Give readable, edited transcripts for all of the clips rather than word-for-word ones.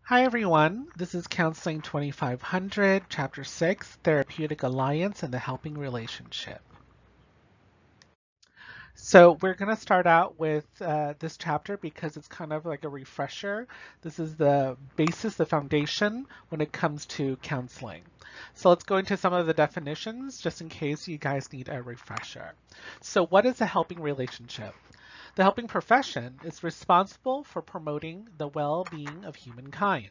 Hi everyone, this is Counseling 2500, Chapter 6, Therapeutic Alliance and the Helping Relationship. So we're going to start out with this chapter because it's kind of like a refresher. This is the basis, the foundation when it comes to counseling. So let's go into some of the definitions just in case you guys need a refresher. So what is a helping relationship? The helping profession is responsible for promoting the well-being of humankind.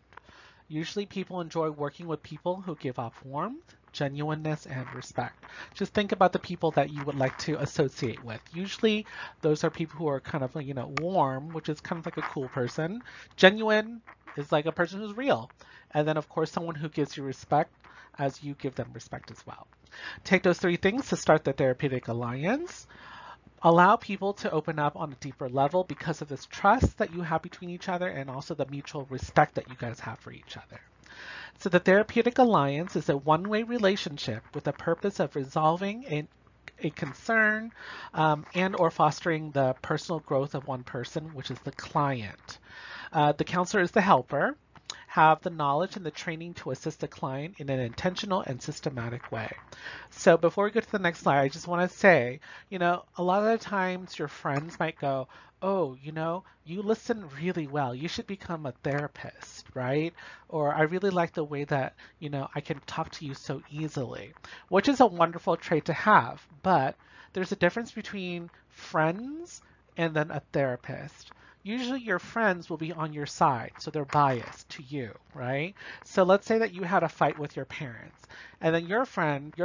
Usually people enjoy working with people who give off warmth, genuineness, and respect. Just think about the people that you would like to associate with. Usually those are people who are kind of, warm, which is kind of like a cool person. Genuine is like a person who's real. And then of course someone who gives you respect as you give them respect as well. Take those three things to start the therapeutic alliance. Allow people to open up on a deeper level because of this trust that you have between each other and also the mutual respect that you guys have for each other. So the therapeutic alliance is a one-way relationship with the purpose of resolving a concern and or fostering the personal growth of one person, which is the client. The counselor is the helper, have the knowledge and the training to assist the client in an intentional and systematic way. So before we go to the next slide, I just want to say, a lot of the times your friends might go, oh, you listen really well. You should become a therapist, right? Or I really like the way that, I can talk to you so easily, which is a wonderful trait to have. But there's a difference between friends and then a therapist. Usually your friends will be on your side, so they're biased to you, right? So let's say that you had a fight with your parents, and then your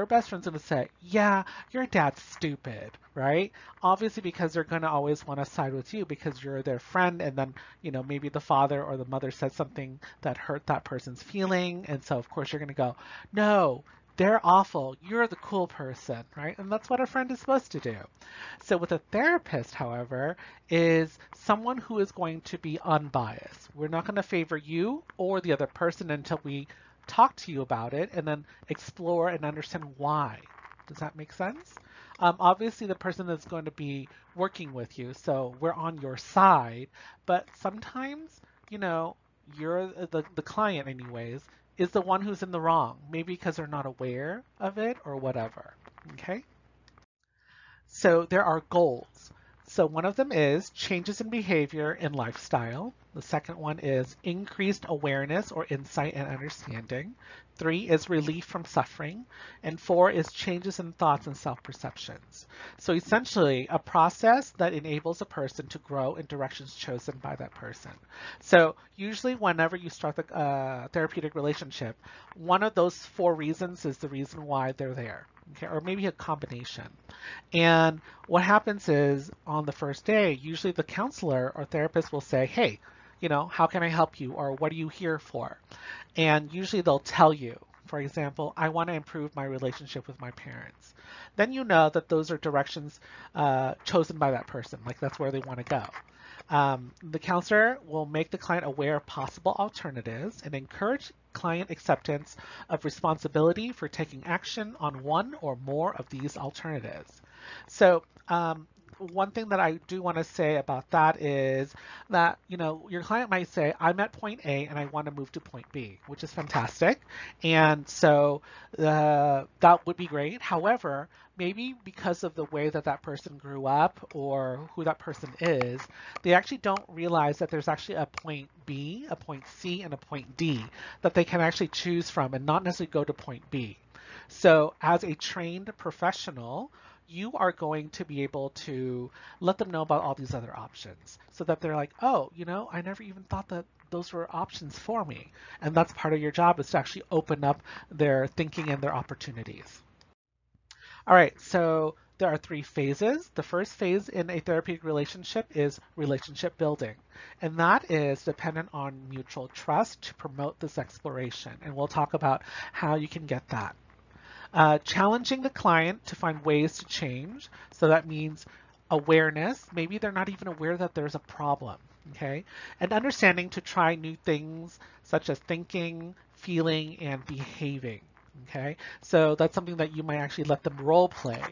best friend's gonna say, yeah, your dad's stupid, right? Obviously because they're gonna always want to side with you because you're their friend, and then, maybe the father or the mother said something that hurt that person's feeling, and so of course you're gonna go, no, they're awful. You're the cool person, right? And that's what a friend is supposed to do. So with a therapist, however, is someone who is going to be unbiased. We're not going to favor you or the other person until we talk to you about it and then explore and understand why. Does that make sense? Obviously, the person is going to be working with you, so we're on your side. But sometimes, you know, you're the client, anyways, is the one who's in the wrong, maybe because they're not aware of it or whatever. Okay? So there are goals. So one of them is changes in behavior and lifestyle. The second one is increased awareness or insight and understanding. Three is relief from suffering. And four is changes in thoughts and self-perceptions. So essentially a process that enables a person to grow in directions chosen by that person. So usually whenever you start the therapeutic relationship, one of those four reasons is the reason why they're there. Okay, or maybe a combination. And what happens is on the first day, usually the counselor or therapist will say, hey, how can I help you? Or what are you here for? And usually they'll tell you, for example, I want to improve my relationship with my parents. Then you know that those are directions chosen by that person, like that's where they want to go. The counselor will make the client aware of possible alternatives and encourage client acceptance of responsibility for taking action on one or more of these alternatives. So one thing that I do want to say about that is that, your client might say, I'm at point A and I want to move to point B, which is fantastic. And so that would be great. However, maybe because of the way that that person grew up or who that person is, they actually don't realize that there's actually a point B, a point C, and a point D that they can actually choose from and not necessarily go to point B. So as a trained professional, you are going to be able to let them know about all these other options so that they're like, oh, I never even thought that those were options for me. And that's part of your job, is to actually open up their thinking and their opportunities. All right, so there are three phases. The first phase in a therapeutic relationship is relationship building, and that is dependent on mutual trust to promote this exploration. And we'll talk about how you can get that. Challenging the client to find ways to change. So that means awareness. Maybe they're not even aware that there's a problem. Okay. And understanding to try new things such as thinking, feeling, and behaving. Okay. So that's something that you might actually let them role play.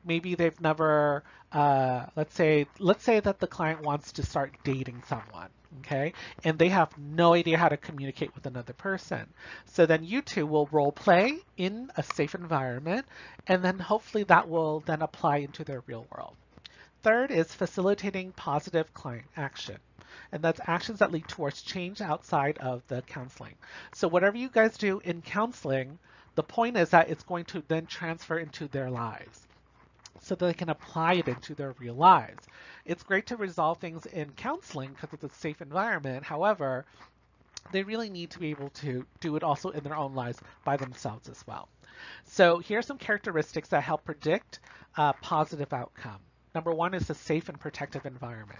Maybe they've never, let's say that the client wants to start dating someone, okay? And they have no idea how to communicate with another person. So then you two will role play in a safe environment, and then hopefully that will then apply into their real world. Third is facilitating positive client action. And that's actions that lead towards change outside of the counseling. So whatever you guys do in counseling, the point is that it's going to then transfer into their lives so that they can apply it into their real lives. It's great to resolve things in counseling because it's a safe environment. However, they really need to be able to do it also in their own lives by themselves as well. So here are some characteristics that help predict a positive outcome. Number one is a safe and protective environment.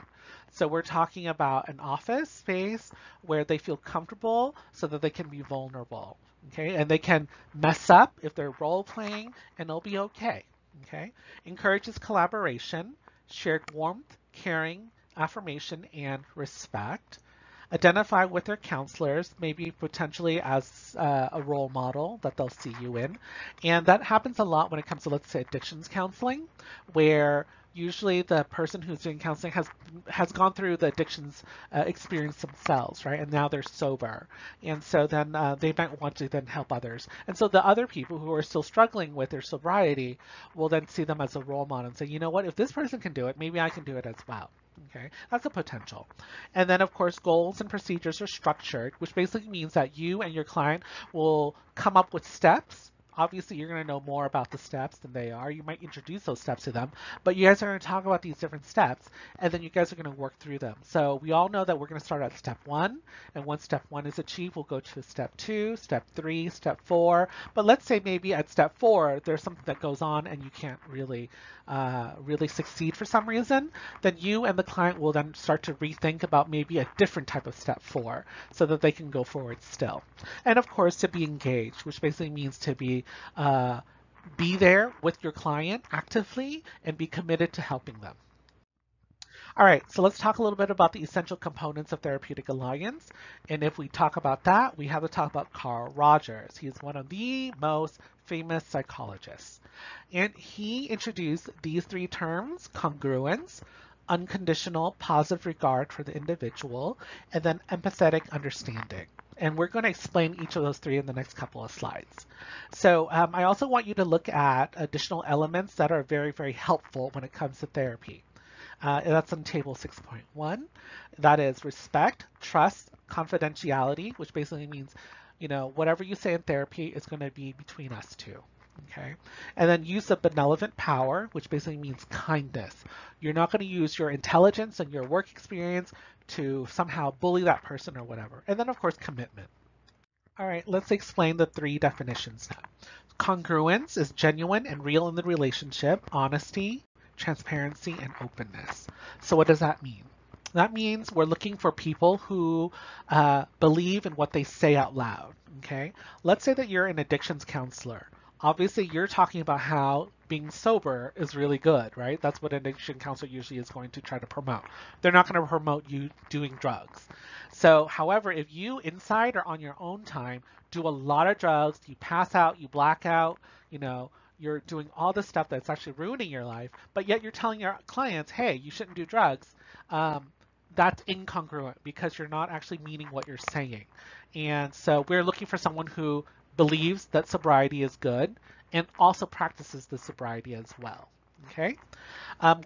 So we're talking about an office space where they feel comfortable so that they can be vulnerable, okay? And they can mess up if they're role playing and it'll be okay, okay? Encourages collaboration, shared warmth, caring, affirmation, and respect. Identify with their counselors, maybe potentially as a role model that they'll see you in. And that happens a lot when it comes to, let's say, addictions counseling, where usually the person who's doing counseling has gone through the addictions experience themselves, right? And now they're sober. And so then they might want to then help others. And so the other people who are still struggling with their sobriety will then see them as a role model and say, you know what, if this person can do it, maybe I can do it as well. Okay, that's a potential. And then, of course, goals and procedures are structured, which basically means that you and your client will come up with steps. Obviously, you're going to know more about the steps than they are. You might introduce those steps to them, but you guys are going to talk about these different steps, and then you guys are going to work through them. So we all know that we're going to start at step 1, and once step 1 is achieved, we'll go to step 2, step 3, step 4. But let's say maybe at step 4, there's something that goes on and you can't really succeed for some reason, then you and the client will then start to rethink about maybe a different type of step 4 so that they can go forward still. And of course, to be engaged, which basically means to be there with your client actively and be committed to helping them. All right, so let's talk a little bit about the essential components of therapeutic alliance. And if we talk about that, we have to talk about Carl Rogers. He's one of the most famous psychologists. And he introduced these 3 terms: congruence, unconditional positive regard for the individual, and then empathetic understanding. And we're going to explain each of those 3 in the next couple of slides. So I also want you to look at additional elements that are very, very helpful when it comes to therapy. That's on table 6.1. That is respect, trust, confidentiality, which basically means, you know, whatever you say in therapy is going to be between us two. Okay. And then use of benevolent power, which basically means kindness. You're not going to use your intelligence and your work experience to somehow bully that person or whatever. And then, of course, commitment. All right, let's explain the 3 definitions now. Congruence is genuine and real in the relationship, honesty, transparency, and openness. So what does that mean? That means we're looking for people who believe in what they say out loud, okay? Let's say that you're an addictions counselor. Obviously, you're talking about how being sober is really good, right? That's what an addiction counselor usually is going to try to promote. They're not going to promote you doing drugs. So, however, if you inside or on your own time do a lot of drugs, you pass out, you black out, you know, you're doing all this stuff that's actually ruining your life, but yet you're telling your clients, hey, you shouldn't do drugs, that's incongruent because you're not actually meaning what you're saying. And so we're looking for someone who believes that sobriety is good and also practices the sobriety as well. Okay.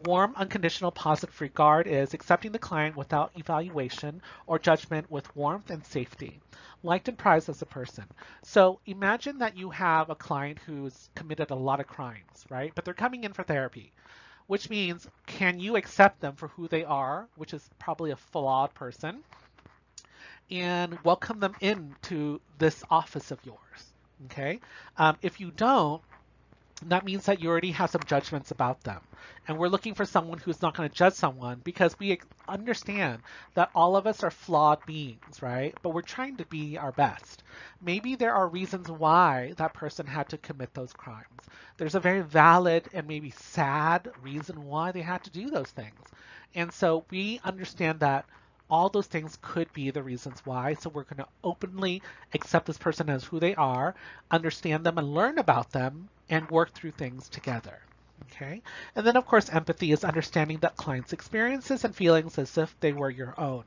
Warm, unconditional, positive regard is accepting the client without evaluation or judgment with warmth and safety. Liked and prized as a person. So imagine that you have a client who's committed a lot of crimes, right? But they're coming in for therapy, which means can you accept them for who they are, which is probably a flawed person, and welcome them into this office of yours, okay? If you don't, that means that you already have some judgments about them. And we're looking for someone who's not going to judge someone because we understand that all of us are flawed beings, right? But we're trying to be our best. Maybe there are reasons why that person had to commit those crimes. There's a very valid and maybe sad reason why they had to do those things. And so we understand that all those things could be the reasons why. So we're going to openly accept this person as who they are, understand them and learn about them, and work through things together. Okay. And then, of course, empathy is understanding that client's experiences and feelings as if they were your own.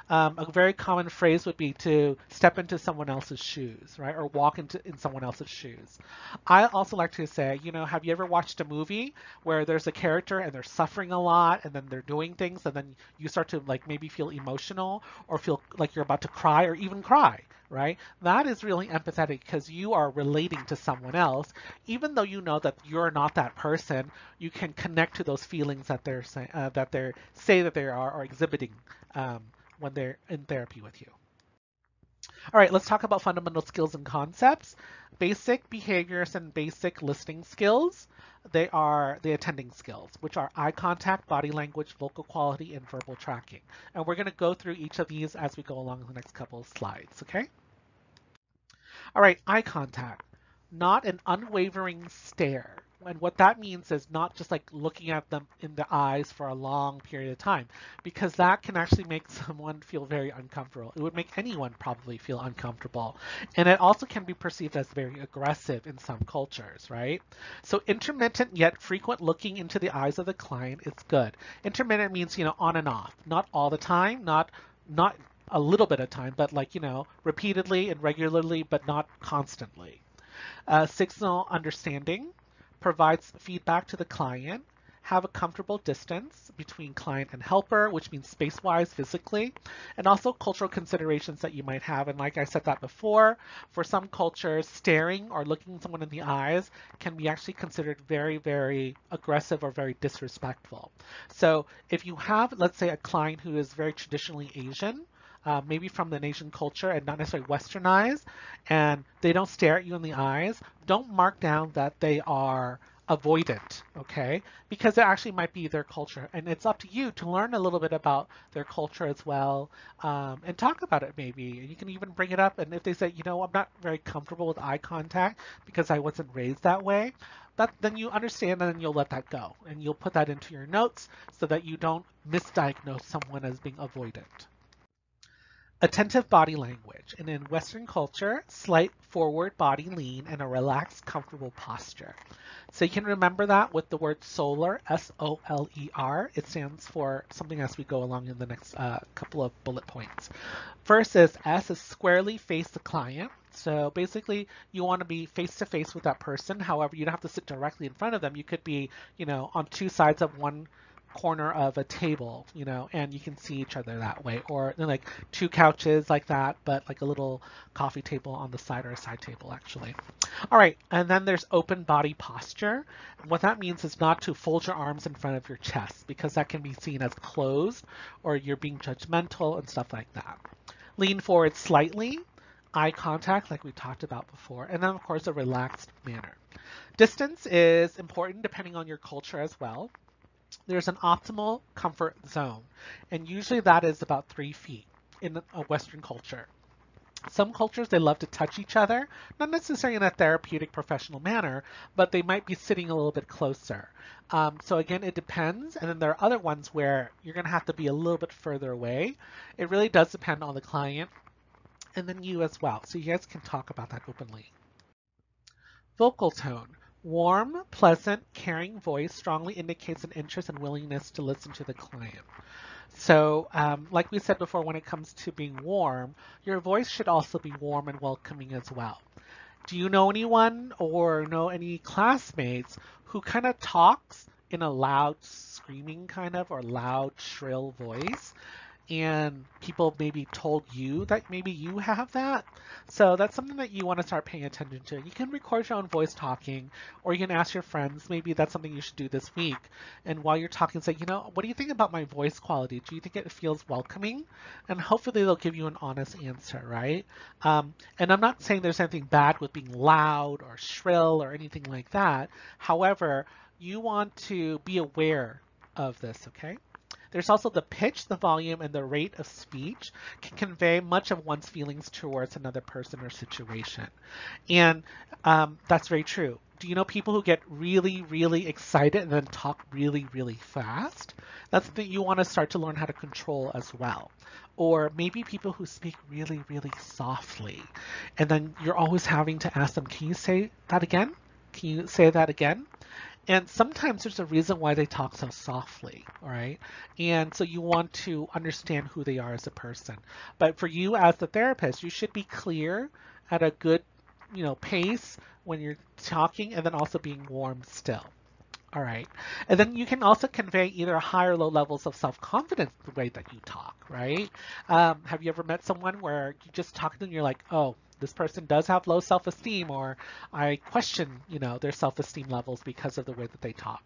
A very common phrase would be to step into someone else's shoes, right? Or walk in someone else's shoes. I also like to say, have you ever watched a movie where there's a character and they're suffering a lot and then they're doing things and then you start to like maybe feel emotional or feel like you're about to cry or even cry, right? That is really empathetic because you are relating to someone else. Even though you know that you're not that person, you can connect to those feelings that they're saying that they say that they are or exhibiting. When they're in therapy with you. All right, let's talk about fundamental skills and concepts. Basic behaviors and basic listening skills. They are the attending skills, which are eye contact, body language, vocal quality, and verbal tracking. And we're going to go through each of these as we go along in the next couple of slides, okay? All right, eye contact, not an unwavering stare. And what that means is not just like looking at them in the eyes for a long period of time, because that can actually make someone feel very uncomfortable. It would make anyone probably feel uncomfortable. And it also can be perceived as very aggressive in some cultures, right? So intermittent yet frequent looking into the eyes of the client is good. Intermittent means, on and off, not all the time, not a little bit of time, but like, repeatedly and regularly, but not constantly. Signal understanding provides feedback to the client, have a comfortable distance between client and helper, which means space-wise, physically, and also cultural considerations that you might have. And like I said that before, for some cultures, staring or looking someone in the eyes can be actually considered very, very aggressive or very disrespectful. So if you have, let's say, a client who is very traditionally Asian, maybe from the Asian culture and not necessarily westernized, and they don't stare at you in the eyes, don't mark down that they are avoidant, okay? Because it actually might be their culture. And it's up to you to learn a little bit about their culture as well, and talk about it maybe. You can even bring it up. And if they say, I'm not very comfortable with eye contact because I wasn't raised that way, then you understand and then you'll let that go. And you'll put that into your notes so that you don't misdiagnose someone as being avoidant. Attentive body language, and in Western culture, slight forward body lean and a relaxed, comfortable posture. So you can remember that with the word solar, S-O-L-E-R. It stands for something as we go along in the next couple of bullet points. First is S is squarely face the client. So basically, you want to be face to face with that person. However, you don't have to sit directly in front of them. You could be, on two sides of one corner of a table, and you can see each other that way. Or like two couches like that, but like a little coffee table on the side or a side table actually. All right, and then there's open body posture. And what that means is not to fold your arms in front of your chest because that can be seen as closed or you're being judgmental and stuff like that. Lean forward slightly, eye contact like we talked about before, and then of course a relaxed manner. Distance is important depending on your culture as well. There's an optimal comfort zone, and usually that is about 3 feet in a Western culture. Some cultures, they love to touch each other, not necessarily in a therapeutic professional manner, but they might be sitting a little bit closer. So again, it depends. And then there are other ones where you're going to have to be a little bit further away. It really does depend on the client and then you as well. So you guys can talk about that openly. Vocal tone. Warm, pleasant, caring voice strongly indicates an interest and willingness to listen to the client. So, like we said before, when it comes to being warm, your voice should also be warm and welcoming as well. Do you know anyone or know any classmates who kind of talks in a loud, screaming kind of or loud, shrill voice? And people maybe told you that maybe you have that. So that's something that you want to start paying attention to. You can record your own voice talking, or you can ask your friends, maybe that's something you should do this week. And while you're talking, say, what do you think about my voice quality? Do you think it feels welcoming? And hopefully they'll give you an honest answer, right? And I'm not saying there's anything bad with being loud or shrill or anything like that. However, you want to be aware of this, okay? There's also the pitch, the volume, and the rate of speech can convey much of one's feelings towards another person or situation. And that's very true. Do you know people who get really, really excited and then talk really, really fast? That's something you want to start to learn how to control as well. Or maybe people who speak really, really softly. And then you're always having to ask them, can you say that again? Can you say that again? And sometimes there's a reason why they talk so softly, all right? And so you want to understand who they are as a person. But for you as the therapist, you should be clear at a good, pace when you're talking, and then also being warm still. All right. And then you can also convey either high or low levels of self-confidence the way that you talk, right? Have you ever met someone where you just talk to them and you're like, oh, this person does have low self-esteem, or I question, their self-esteem levels because of the way that they talk.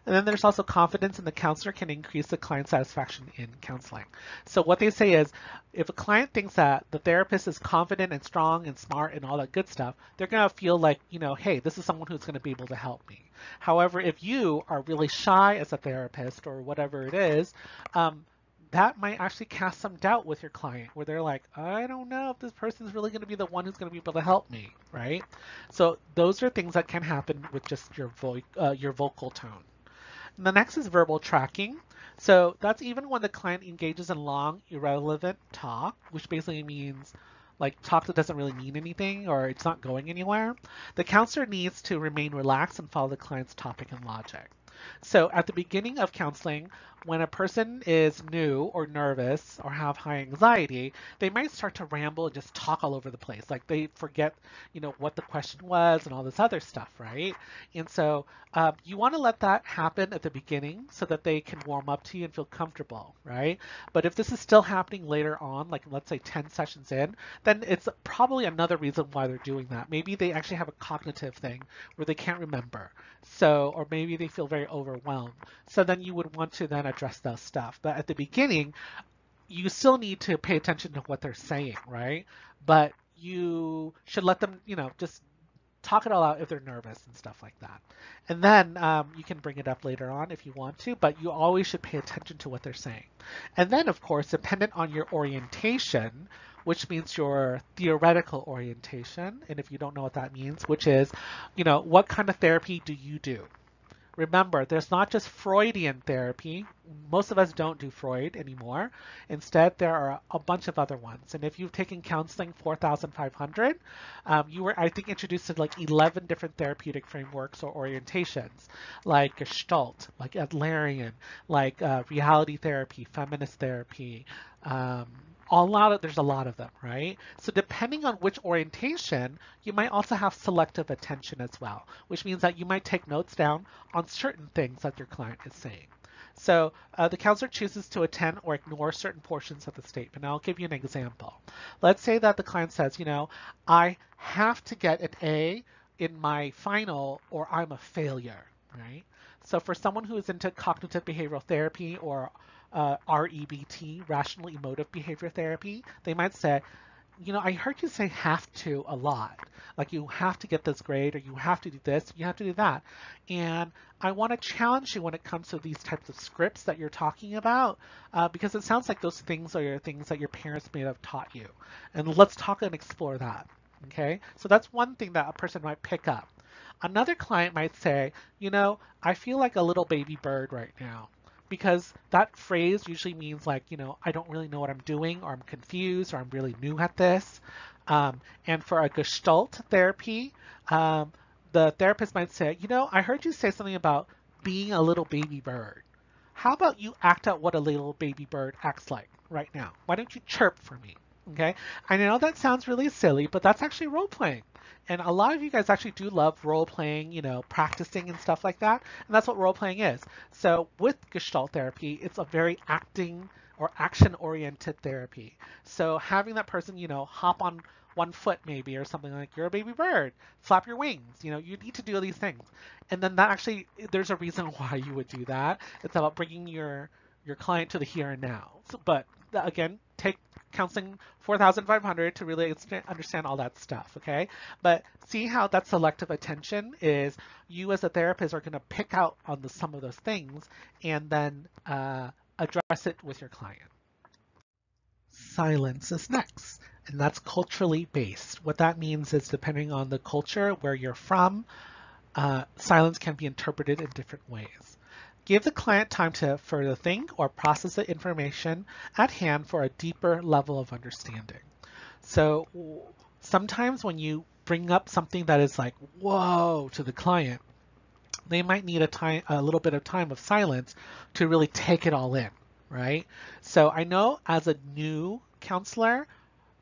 And then there's also confidence, and the counselor can increase the client satisfaction in counseling. So what they say is, if a client thinks that the therapist is confident and strong and smart and all that good stuff, they're going to feel like, hey, this is someone who's going to be able to help me. However, if you are really shy as a therapist or whatever it is, that might actually cast some doubt with your client where they're like, I don't know if this person's really going to be the one who's going to be able to help me, right? So those are things that can happen with just your vocal tone. And the next is verbal tracking. So that's even when the client engages in long, irrelevant talk, which basically means like talk that doesn't really mean anything or it's not going anywhere. The counselor needs to remain relaxed and follow the client's topic and logic. So at the beginning of counseling, when a person is new or nervous or have high anxiety, they might start to ramble and just talk all over the place. Like they forget, what the question was and all this other stuff, right? And so you want to let that happen at the beginning so that they can warm up to you and feel comfortable, right? But if this is still happening later on, like let's say 10 sessions in, then it's probably another reason why they're doing that. Maybe they actually have a cognitive thing where they can't remember. So, or maybe they feel very overwhelmed. So then you would want to then address that stuff. But at the beginning, you still need to pay attention to what they're saying, right? But you should let them, just talk it all out if they're nervous and stuff like that. And then you can bring it up later on if you want to, but you always should pay attention to what they're saying. And then, of course, dependent on your orientation, which means your theoretical orientation, and if you don't know what that means, which is, what kind of therapy do you do? Remember, there's not just Freudian therapy. Most of us don't do Freud anymore. Instead, there are a bunch of other ones. And if you've taken counseling 4,500, you were, I think, introduced to like 11 different therapeutic frameworks or orientations, like Gestalt, like Adlerian, like reality therapy, feminist therapy, there's a lot of them, right? So depending on which orientation, you might also have selective attention as well, which means that you might take notes down on certain things that your client is saying. So the counselor chooses to attend or ignore certain portions of the statement. I'll give you an example. Let's say that the client says, I have to get an A in my final or I'm a failure, right? So for someone who is into cognitive behavioral therapy or REBT, rational emotive behavior therapy, they might say, I heard you say have to a lot. Like you have to get this grade or you have to do this, you have to do that. And I want to challenge you when it comes to these types of scripts that you're talking about, because it sounds like those things are things that your parents may have taught you. And let's talk and explore that. Okay, so that's one thing that a person might pick up. Another client might say, I feel like a little baby bird right now, because that phrase usually means like, I don't really know what I'm doing, or I'm confused, or I'm really new at this. And for a Gestalt therapy, the therapist might say, I heard you say something about being a little baby bird. How about you act out what a little baby bird acts like right now? Why don't you chirp for me? Okay, I know that sounds really silly, but that's actually role playing. And a lot of you guys actually do love role playing, practicing and stuff like that. And that's what role playing is. So with Gestalt therapy, it's a very acting or action oriented therapy. So having that person, hop on one foot maybe or something like you're a baby bird, flap your wings, you need to do these things. And then that actually, there's a reason why you would do that. It's about bringing your client to the here and now. So, but again, take counseling 4,500 to really understand all that stuff, okay? But see how that selective attention is you as a therapist are going to pick out on some of those things and then address it with your client. Silence is next, and that's culturally based. What that means is depending on the culture where you're from, silence can be interpreted in different ways. Give the client time to further think or process the information at hand for a deeper level of understanding. So sometimes when you bring up something that is like, whoa, to the client, they might need a little bit of time of silence to really take it all in, right? So I know as a new counselor,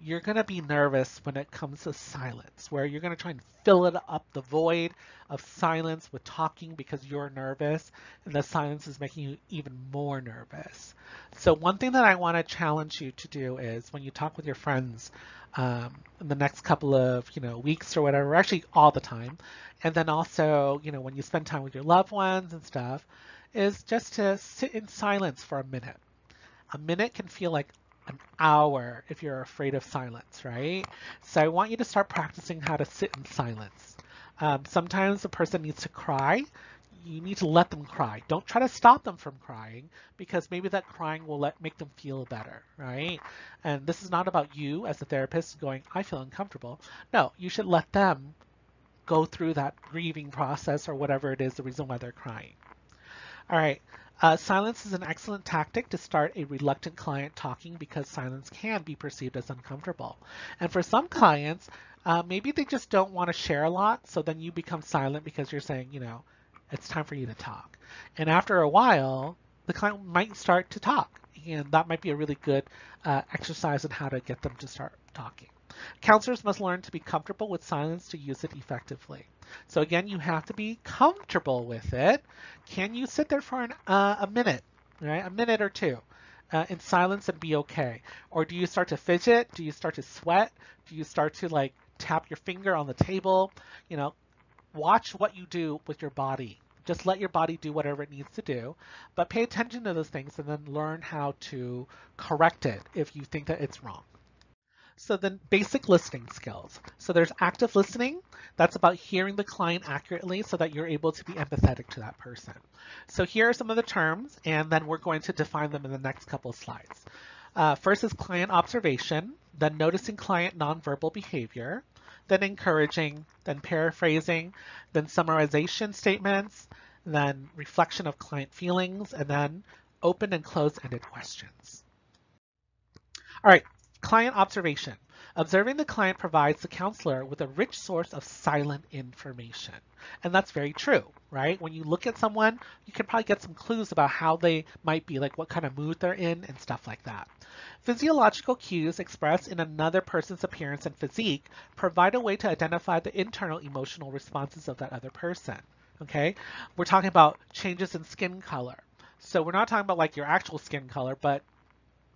you're going to be nervous when it comes to silence, where you're going to try and fill it up the void of silence with talking because you're nervous, and the silence is making you even more nervous. So one thing that I want to challenge you to do is when you talk with your friends in the next couple of weeks or whatever, actually all the time, and then also when you spend time with your loved ones and stuff, is just to sit in silence for a minute. A minute can feel like an hour if you're afraid of silence, right? So I want you to start practicing how to sit in silence. Sometimes a person needs to cry. You need to let them cry. Don't try to stop them from crying because maybe that crying will make them feel better, right? And this is not about you as a therapist going, I feel uncomfortable. No, you should let them go through that grieving process or whatever it is, the reason why they're crying. All right. Silence is an excellent tactic to start a reluctant client talking because silence can be perceived as uncomfortable. And for some clients, maybe they just don't want to share a lot, so then you become silent because you're saying, it's time for you to talk. And after a while, the client might start to talk, and that might be a really good exercise in how to get them to start talking. Counselors must learn to be comfortable with silence to use it effectively. So again, you have to be comfortable with it. Can you sit there for a minute, right? A minute or two in silence and be okay? Or do you start to fidget? Do you start to sweat? Do you start to like tap your finger on the table? Watch what you do with your body. Just let your body do whatever it needs to do, but pay attention to those things and then learn how to correct it if you think that it's wrong. So then basic listening skills. So there's active listening. That's about hearing the client accurately so that you're able to be empathetic to that person. So here are some of the terms, and then we're going to define them in the next couple of slides. First is client observation, then noticing client nonverbal behavior, then encouraging, then paraphrasing, then summarization statements, then reflection of client feelings, and then open and close-ended questions. All right, client observation. Observing the client provides the counselor with a rich source of silent information. And that's very true, right? When you look at someone, you can probably get some clues about how they might be, like what kind of mood they're in and stuff like that. Physiological cues expressed in another person's appearance and physique provide a way to identify the internal emotional responses of that other person, okay? We're talking about changes in skin color. So we're not talking about like your actual skin color, but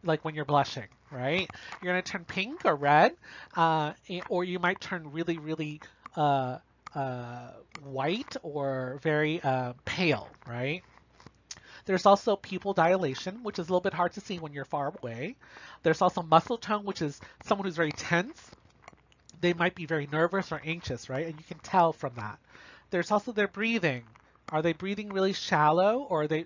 like when you're blushing, right? You're going to turn pink or red, or you might turn really, really white or very pale, right? There's also pupil dilation, which is a little bit hard to see when you're far away. There's also muscle tone, which is someone who's very tense. They might be very nervous or anxious, right? And you can tell from that. There's also their breathing. Are they breathing really shallow, or are they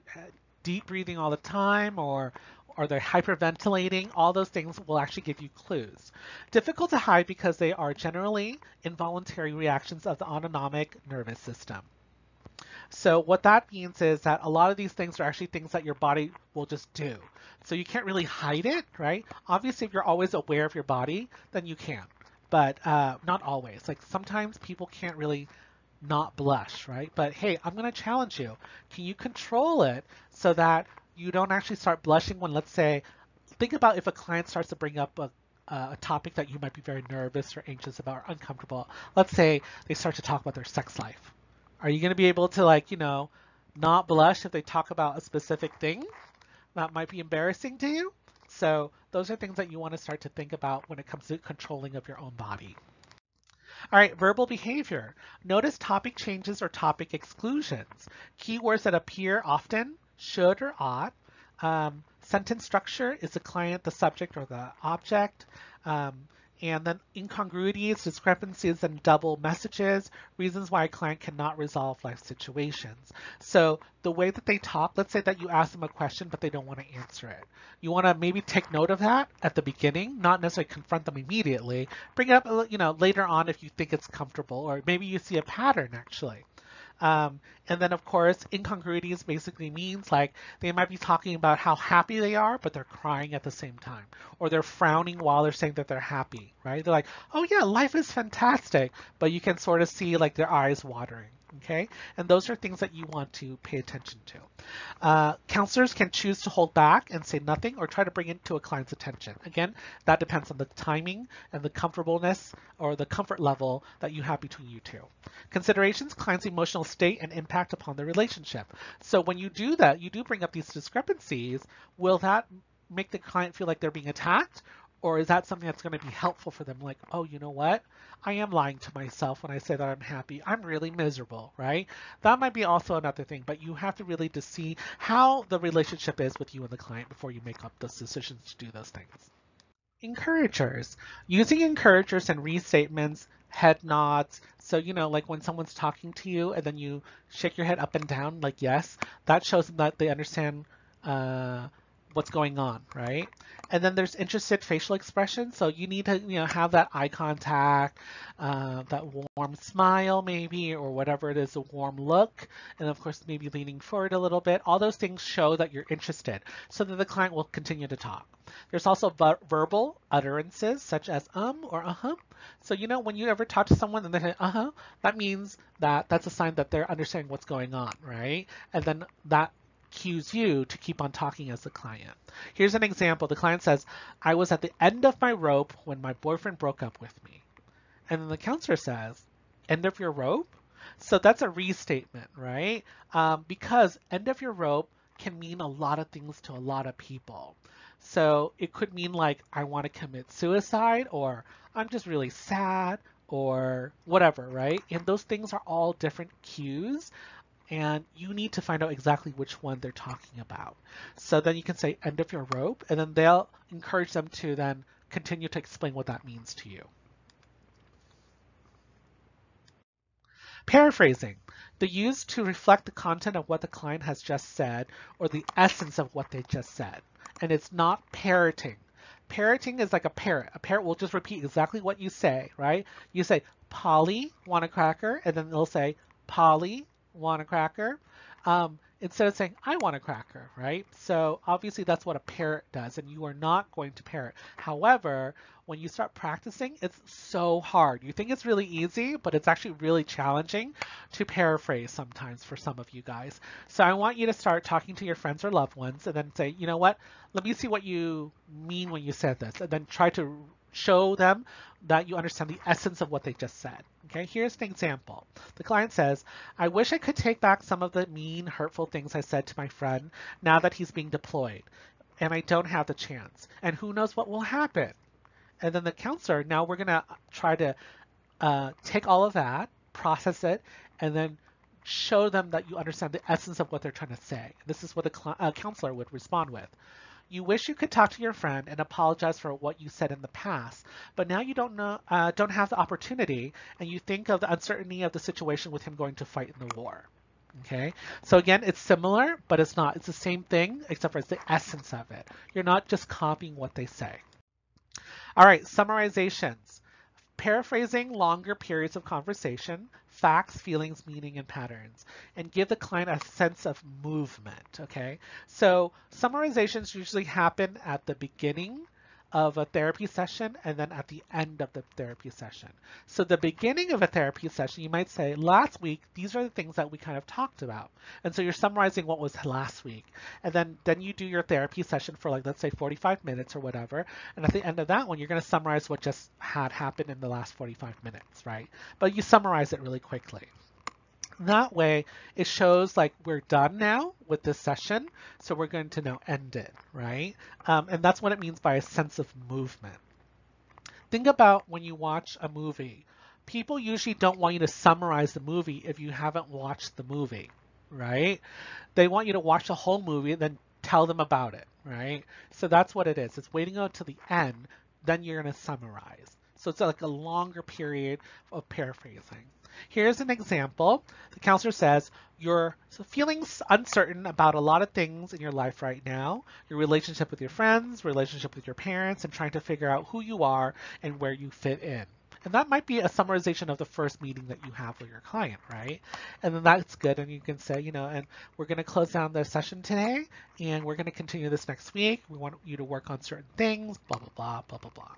deep breathing all the time, or are they hyperventilating? All those things will actually give you clues. Difficult to hide because they are generally involuntary reactions of the autonomic nervous system. So what that means is that a lot of these things are actually things that your body will just do. So you can't really hide it, right? Obviously, if you're always aware of your body, then you can, but not always. Like sometimes people can't really not blush, right? But hey, I'm going to challenge you. Can you control it so that you don't actually start blushing when, let's say, think about if a client starts to bring up a topic that you might be very nervous or anxious about or uncomfortable. Let's say they start to talk about their sex life. Are you going to be able to, like, not blush if they talk about a specific thing that might be embarrassing to you? So those are things that you want to start to think about when it comes to controlling of your own body. All right, verbal behavior. Notice topic changes or topic exclusions. Keywords that appear often, should or ought. Sentence structure, is the client the subject or the object? And then incongruities, discrepancies, and double messages, reasons why a client cannot resolve life situations. So the way that they talk, let's say that you ask them a question, but they don't want to answer it. You want to maybe take note of that at the beginning, not necessarily confront them immediately. Bring it up, later on if you think it's comfortable, or maybe you see a pattern actually. And then, of course, incongruities basically means like they might be talking about how happy they are, but they're crying at the same time. Or they're frowning while they're saying that they're happy, right? They're like, oh yeah, life is fantastic. But you can sort of see like their eyes watering. Okay, and those are things that you want to pay attention to. Counselors can choose to hold back and say nothing or try to bring it to a client's attention. Again, that depends on the timing and the comfortableness or the comfort level that you have between you two. Considerations, client's emotional state and impact upon the relationship. So when you do that, you do bring up these discrepancies. Will that make the client feel like they're being attacked? Or is that something that's going to be helpful for them? Like, oh, you know what? I am lying to myself when I say that I'm happy. I'm really miserable, right? That might be also another thing, but you have to really to see how the relationship is with you and the client before you make up those decisions to do those things. Encouragers. Using encouragers and restatements, head nods. So, like when someone's talking to you and then you shake your head up and down, like yes, that shows them that they understand what's going on, right? And then there's interested facial expression. So you need to, have that eye contact, that warm smile maybe, or whatever it is, a warm look. And of course, maybe leaning forward a little bit. All those things show that you're interested so that the client will continue to talk. There's also verbal utterances such as or uh-huh. So, when you ever talk to someone and they say uh-huh, that means that that's a sign that they're understanding what's going on, right? And then that cues you to keep on talking as the client. Here's an example. The client says, I was at the end of my rope when my boyfriend broke up with me. And then the counselor says, end of your rope? So that's a restatement, right? Because end of your rope can mean a lot of things to a lot of people. So it could mean like, I want to commit suicide, or I'm just really sad, or whatever, right? And those things are all different cues. And you need to find out exactly which one they're talking about. So then you can say end of your rope, and then they'll encourage them to then continue to explain what that means to you. Paraphrasing. They're used to reflect the content of what the client has just said or the essence of what they just said. And it's not parroting. Parroting is like a parrot. A parrot will just repeat exactly what you say, right? You say, Polly, want a cracker? And then they'll say, Polly, want a cracker? Instead of saying, I want a cracker, right? So obviously that's what a parrot does, and you are not going to parrot. However, when you start practicing, it's so hard. You think it's really easy, but it's actually really challenging to paraphrase sometimes for some of you guys. So I want you to start talking to your friends or loved ones and then say, you know what? Let me see what you mean when you said this, and then try to show them that you understand the essence of what they just said. Okay, here's an example. The client says, I wish I could take back some of the mean, hurtful things I said to my friend now that he's being deployed, and I don't have the chance. And who knows what will happen? And then the counselor, now we're going to try to take all of that, process it, and then show them that you understand the essence of what they're trying to say. This is what a counselor would respond with. You wish you could talk to your friend and apologize for what you said in the past, but now you don't have the opportunity, and you think of the uncertainty of the situation with him going to fight in the war. Okay, so again, it's similar, but it's not. It's the same thing, except for it's the essence of it. You're not just copying what they say. All right, summarizations. Paraphrasing longer periods of conversation, facts, feelings, meaning, and patterns, and give the client a sense of movement, okay? So summarizations usually happen at the beginning of a therapy session and then at the end of the therapy session. So the beginning of a therapy session, you might say, last week, these are the things that we kind of talked about. And so you're summarizing what was last week. And then you do your therapy session for like, let's say 45 minutes or whatever. And at the end of that one, you're going to summarize what just had happened in the last 45 minutes, right? But you summarize it really quickly. That way, it shows like we're done now with this session, so we're going to now end it, right? And that's what it means by a sense of movement. Think about when you watch a movie. People usually don't want you to summarize the movie if you haven't watched the movie, right? They want you to watch the whole movie and then tell them about it, right? So that's what it is. It's waiting until the end, then you're going to summarize. So it's like a longer period of paraphrasing. Here's an example. The counselor says, you're feeling uncertain about a lot of things in your life right now, your relationship with your friends, relationship with your parents, and trying to figure out who you are and where you fit in. And that might be a summarization of the first meeting that you have with your client, right? And then that's good. And you can say, and we're going to close down the session today, and we're going to continue this next week. We want you to work on certain things, blah, blah, blah, blah, blah, blah.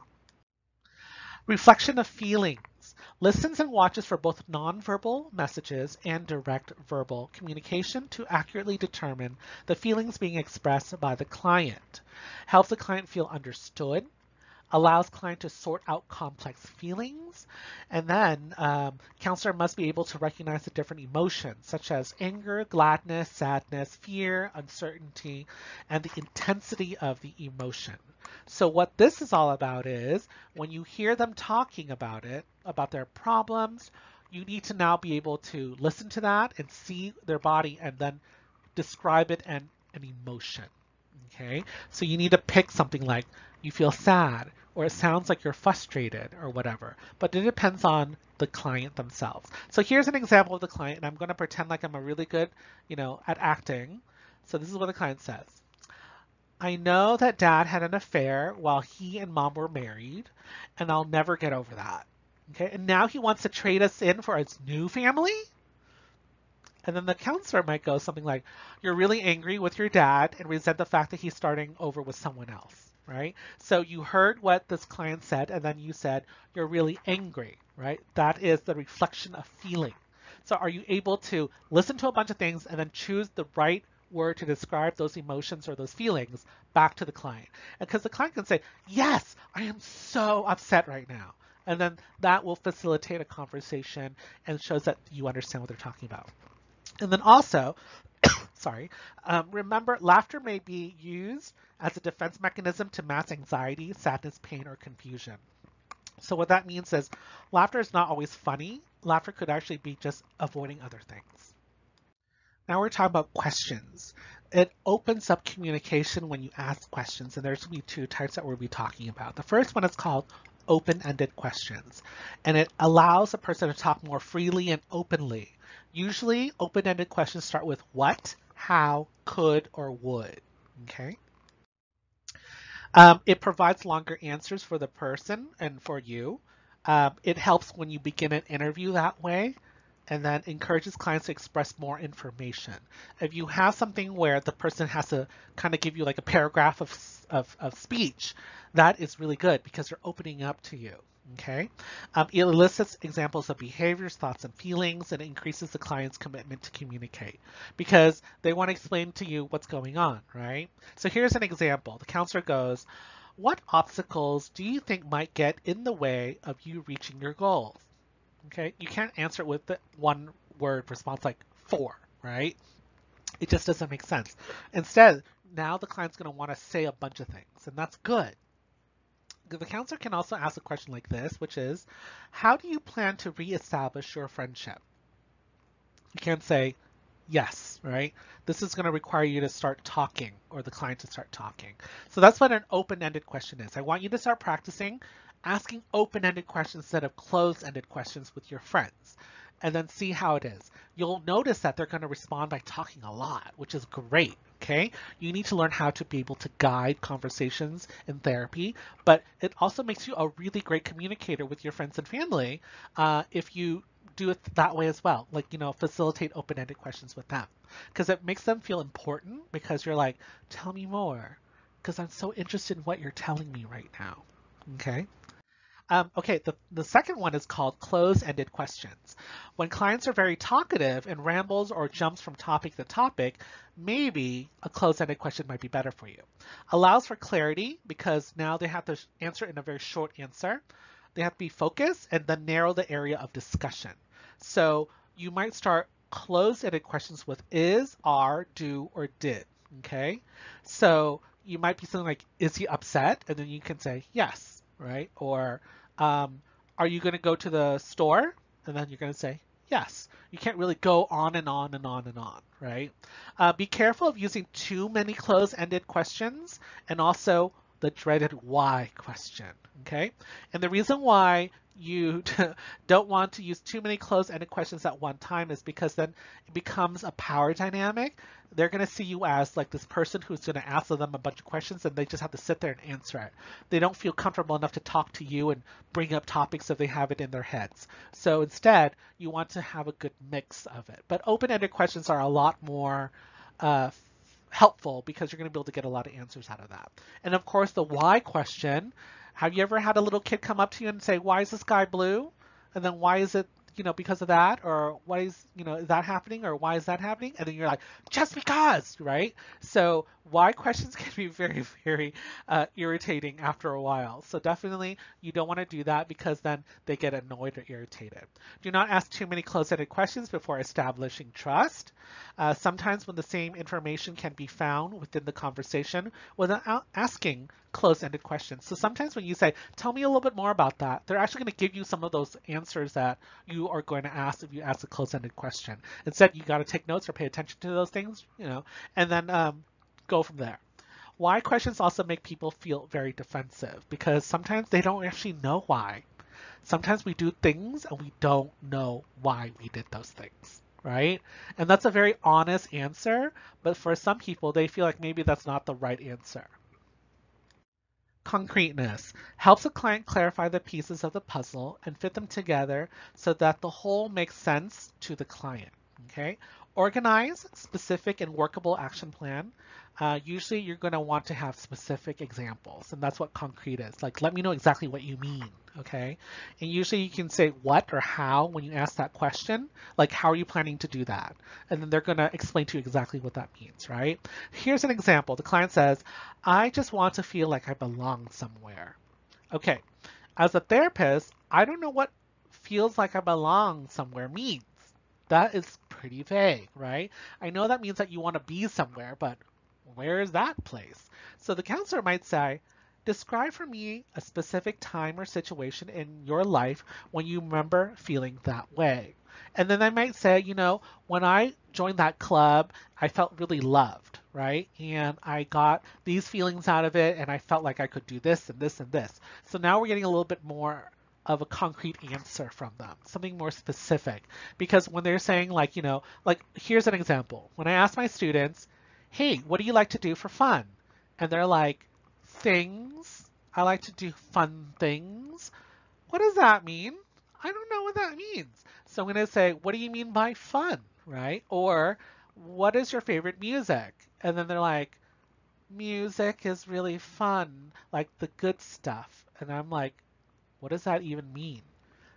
Reflection of feelings. Listens and watches for both nonverbal messages and direct verbal communication to accurately determine the feelings being expressed by the client. Helps the client feel understood, allows client to sort out complex feelings, and then counselor must be able to recognize the different emotions such as anger, gladness, sadness, fear, uncertainty, and the intensity of the emotion. So what this is all about is when you hear them talking about it, about their problems, you need to now be able to listen to that and see their body and then describe it and an emotion. Okay, so you need to pick something like you feel sad or it sounds like you're frustrated or whatever, but it depends on the client themselves. So here's an example of the client, and I'm going to pretend like I'm a really good, at acting. So this is what the client says. I know that dad had an affair while he and mom were married, and I'll never get over that. Okay, and now he wants to trade us in for his new family? And then the counselor might go something like, you're really angry with your dad and resent the fact that he's starting over with someone else, right? So you heard what this client said, and then you said, you're really angry, right? That is the reflection of feeling. So are you able to listen to a bunch of things and then choose the right word to describe those emotions or those feelings back to the client? And because the client can say, yes, I am so upset right now. And then that will facilitate a conversation and shows that you understand what they're talking about. And then also, remember, laughter may be used as a defense mechanism to mask anxiety, sadness, pain, or confusion. So what that means is laughter is not always funny. Laughter could actually be just avoiding other things. Now we're talking about questions. It opens up communication when you ask questions, and there's going to be two types that we'll be talking about. The first one is called open-ended questions, and it allows a person to talk more freely and openly. Usually, open-ended questions start with what, how, could, or would. Okay. It provides longer answers for the person and for you. It helps when you begin an interview that way, and then encourages clients to express more information. If you have something where the person has to kind of give you like a paragraph of speech, that is really good because they're opening up to you. Okay, it elicits examples of behaviors, thoughts, and feelings, and increases the client's commitment to communicate because they want to explain to you what's going on, right? So here's an example. The counselor goes, what obstacles do you think might get in the way of you reaching your goals? Okay, you can't answer it with the one word response like 4, right? It just doesn't make sense. Instead, now the client's going to want to say a bunch of things, and that's good. The counselor can also ask a question like this, which is, how do you plan to reestablish your friendship? You can't say, yes, right? This is going to require you to start talking or the client to start talking. So that's what an open-ended question is. I want you to start practicing asking open-ended questions instead of closed-ended questions with your friends, and then see how it is. You'll notice that they're going to respond by talking a lot, which is great. Okay, you need to learn how to be able to guide conversations in therapy, but it also makes you a really great communicator with your friends and family if you do it that way as well. Like, facilitate open-ended questions with them because it makes them feel important because you're like, tell me more because I'm so interested in what you're telling me right now. Okay. Okay, the second one is called close-ended questions. When clients are very talkative and rambles or jumps from topic to topic, maybe a close-ended question might be better for you. Allows for clarity because now they have to answer in a very short answer. They have to be focused and then narrow the area of discussion. So you might start closed-ended questions with is, are, do, or did. Okay, so you might be something like, is he upset? And then you can say yes, right? Or are you going to go to the store? And then you're going to say yes. You can't really go on and on and on and on, right? Be careful of using too many closed-ended questions and also the dreaded why question, okay? And the reason why you don't want to use too many closed-ended questions at one time is because then it becomes a power dynamic. They're going to see you as like this person who's going to ask them a bunch of questions and they just have to sit there and answer it. They don't feel comfortable enough to talk to you and bring up topics if they have it in their heads. So instead, you want to have a good mix of it. But open-ended questions are a lot more helpful because you're going to be able to get a lot of answers out of that. And of course, the why question. Have you ever had a little kid come up to you and say, why is the sky blue? And then why is it, because of that? Or why is, is that happening? Or why is that happening? And then you're like, just because, right? So why questions can be very, very irritating after a while. So definitely you don't want to do that because then they get annoyed or irritated. Do not ask too many close-ended questions before establishing trust. Sometimes when the same information can be found within the conversation without asking close-ended questions. So sometimes when you say, tell me a little bit more about that, they're actually going to give you some of those answers that you are going to ask if you ask a close-ended question. Instead, you got to take notes or pay attention to those things, and then go from there. Why questions also make people feel very defensive because sometimes they don't actually know why. Sometimes we do things and we don't know why we did those things, right? And that's a very honest answer, but for some people, they feel like maybe that's not the right answer. Concreteness helps a client clarify the pieces of the puzzle and fit them together so that the whole makes sense to the client. Okay. Organize, specific, and workable action plan. Usually you're going to want to have specific examples, and that's what concrete is. Like, let me know exactly what you mean. Okay. And usually you can say what or how when you ask that question, like, how are you planning to do that? And then they're going to explain to you exactly what that means, right? Here's an example. The client says, I just want to feel like I belong somewhere. Okay. As a therapist, I don't know what feels like I belong somewhere means. That is pretty vague, right? I know that means that you want to be somewhere, but where is that place? So the counselor might say, describe for me a specific time or situation in your life when you remember feeling that way. And then I might say, when I joined that club, I felt really loved, right? And I got these feelings out of it, and I felt like I could do this and this and this. So now we're getting a little bit more of a concrete answer from them, something more specific. Because when they're saying like here's an example. When I ask my students, hey, what do you like to do for fun? And they're like, things. I like to do fun things. What does that mean? I don't know what that means. So I'm going to say, what do you mean by fun, right? Or what is your favorite music? And then they're like, music is really fun, like the good stuff. And I'm like, what does that even mean?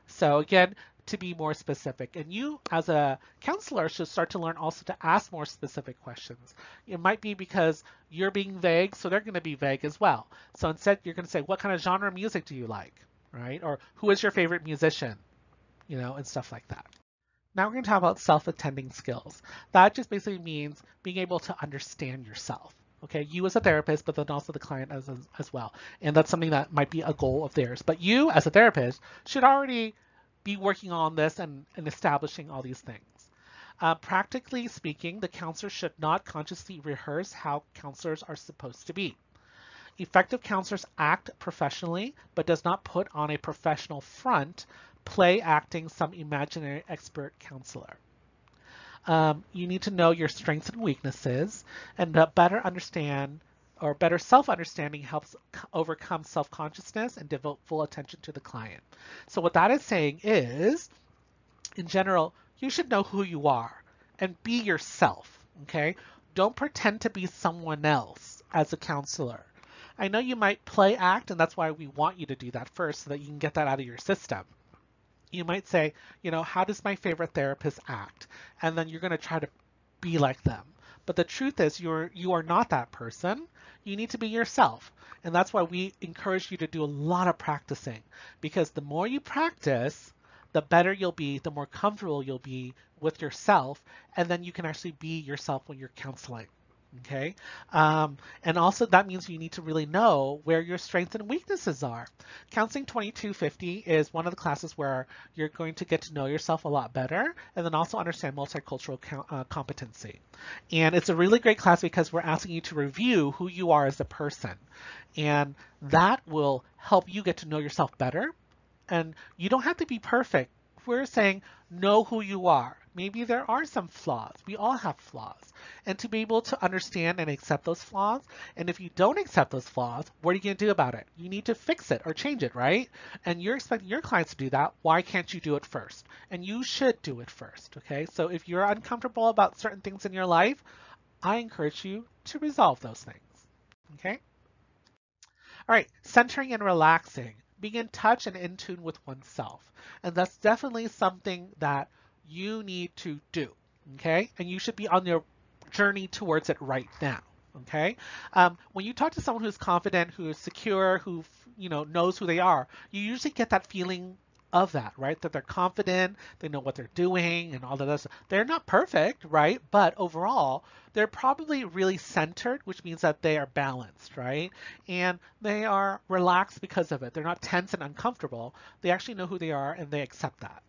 So again, to be more specific. And you, as a counselor, should start to learn also to ask more specific questions. It might be because you're being vague, so they're going to be vague as well. So instead, you're going to say, what kind of genre of music do you like, right? Or who is your favorite musician, and stuff like that. Now we're going to talk about self-attending skills. That just basically means being able to understand yourself. Okay, you as a therapist, but then also the client as well. And that's something that might be a goal of theirs. But you as a therapist should already be working on this and establishing all these things. Practically speaking, the counselor should not consciously rehearse how counselors are supposed to be. Effective counselors act professionally, but does not put on a professional front, play acting some imaginary expert counselor. You need to know your strengths and weaknesses, and better understand or better self-understanding helps overcome self-consciousness and devote full attention to the client. So what that is saying is, in general, you should know who you are and be yourself, okay? Don't pretend to be someone else as a counselor. I know you might play act, and that's why we want you to do that first so that you can get that out of your system. You might say, how does my favorite therapist act? And then you're going to try to be like them. But the truth is you are not that person. You need to be yourself. And that's why we encourage you to do a lot of practicing, because the more you practice, the better you'll be, the more comfortable you'll be with yourself, and then you can actually be yourself when you're counseling. Okay. And also that means you need to really know where your strengths and weaknesses are. Counseling 2250 is one of the classes where you're going to get to know yourself a lot better and then also understand multicultural competency. And it's a really great class because we're asking you to review who you are as a person. And that will help you get to know yourself better. And you don't have to be perfect. We're saying know who you are. Maybe there are some flaws. We all have flaws. And to be able to understand and accept those flaws, and if you don't accept those flaws, what are you going to do about it? You need to fix it or change it, right? And you're expecting your clients to do that. Why can't you do it first? And you should do it first, okay? So if you're uncomfortable about certain things in your life, I encourage you to resolve those things, okay? All right, centering and relaxing. being in touch and in tune with oneself. And that's definitely something that you need to do, okay? And you should be on your journey towards it right now. Okay. When you talk to someone who's confident, who is secure, who knows who they are, you usually get that feeling of that, right? That they're confident, they know what they're doing, and all of that. They're not perfect, right? But overall, they're probably really centered, which means that they are balanced, right? And they are relaxed because of it. They're not tense and uncomfortable. They actually know who they are and they accept that.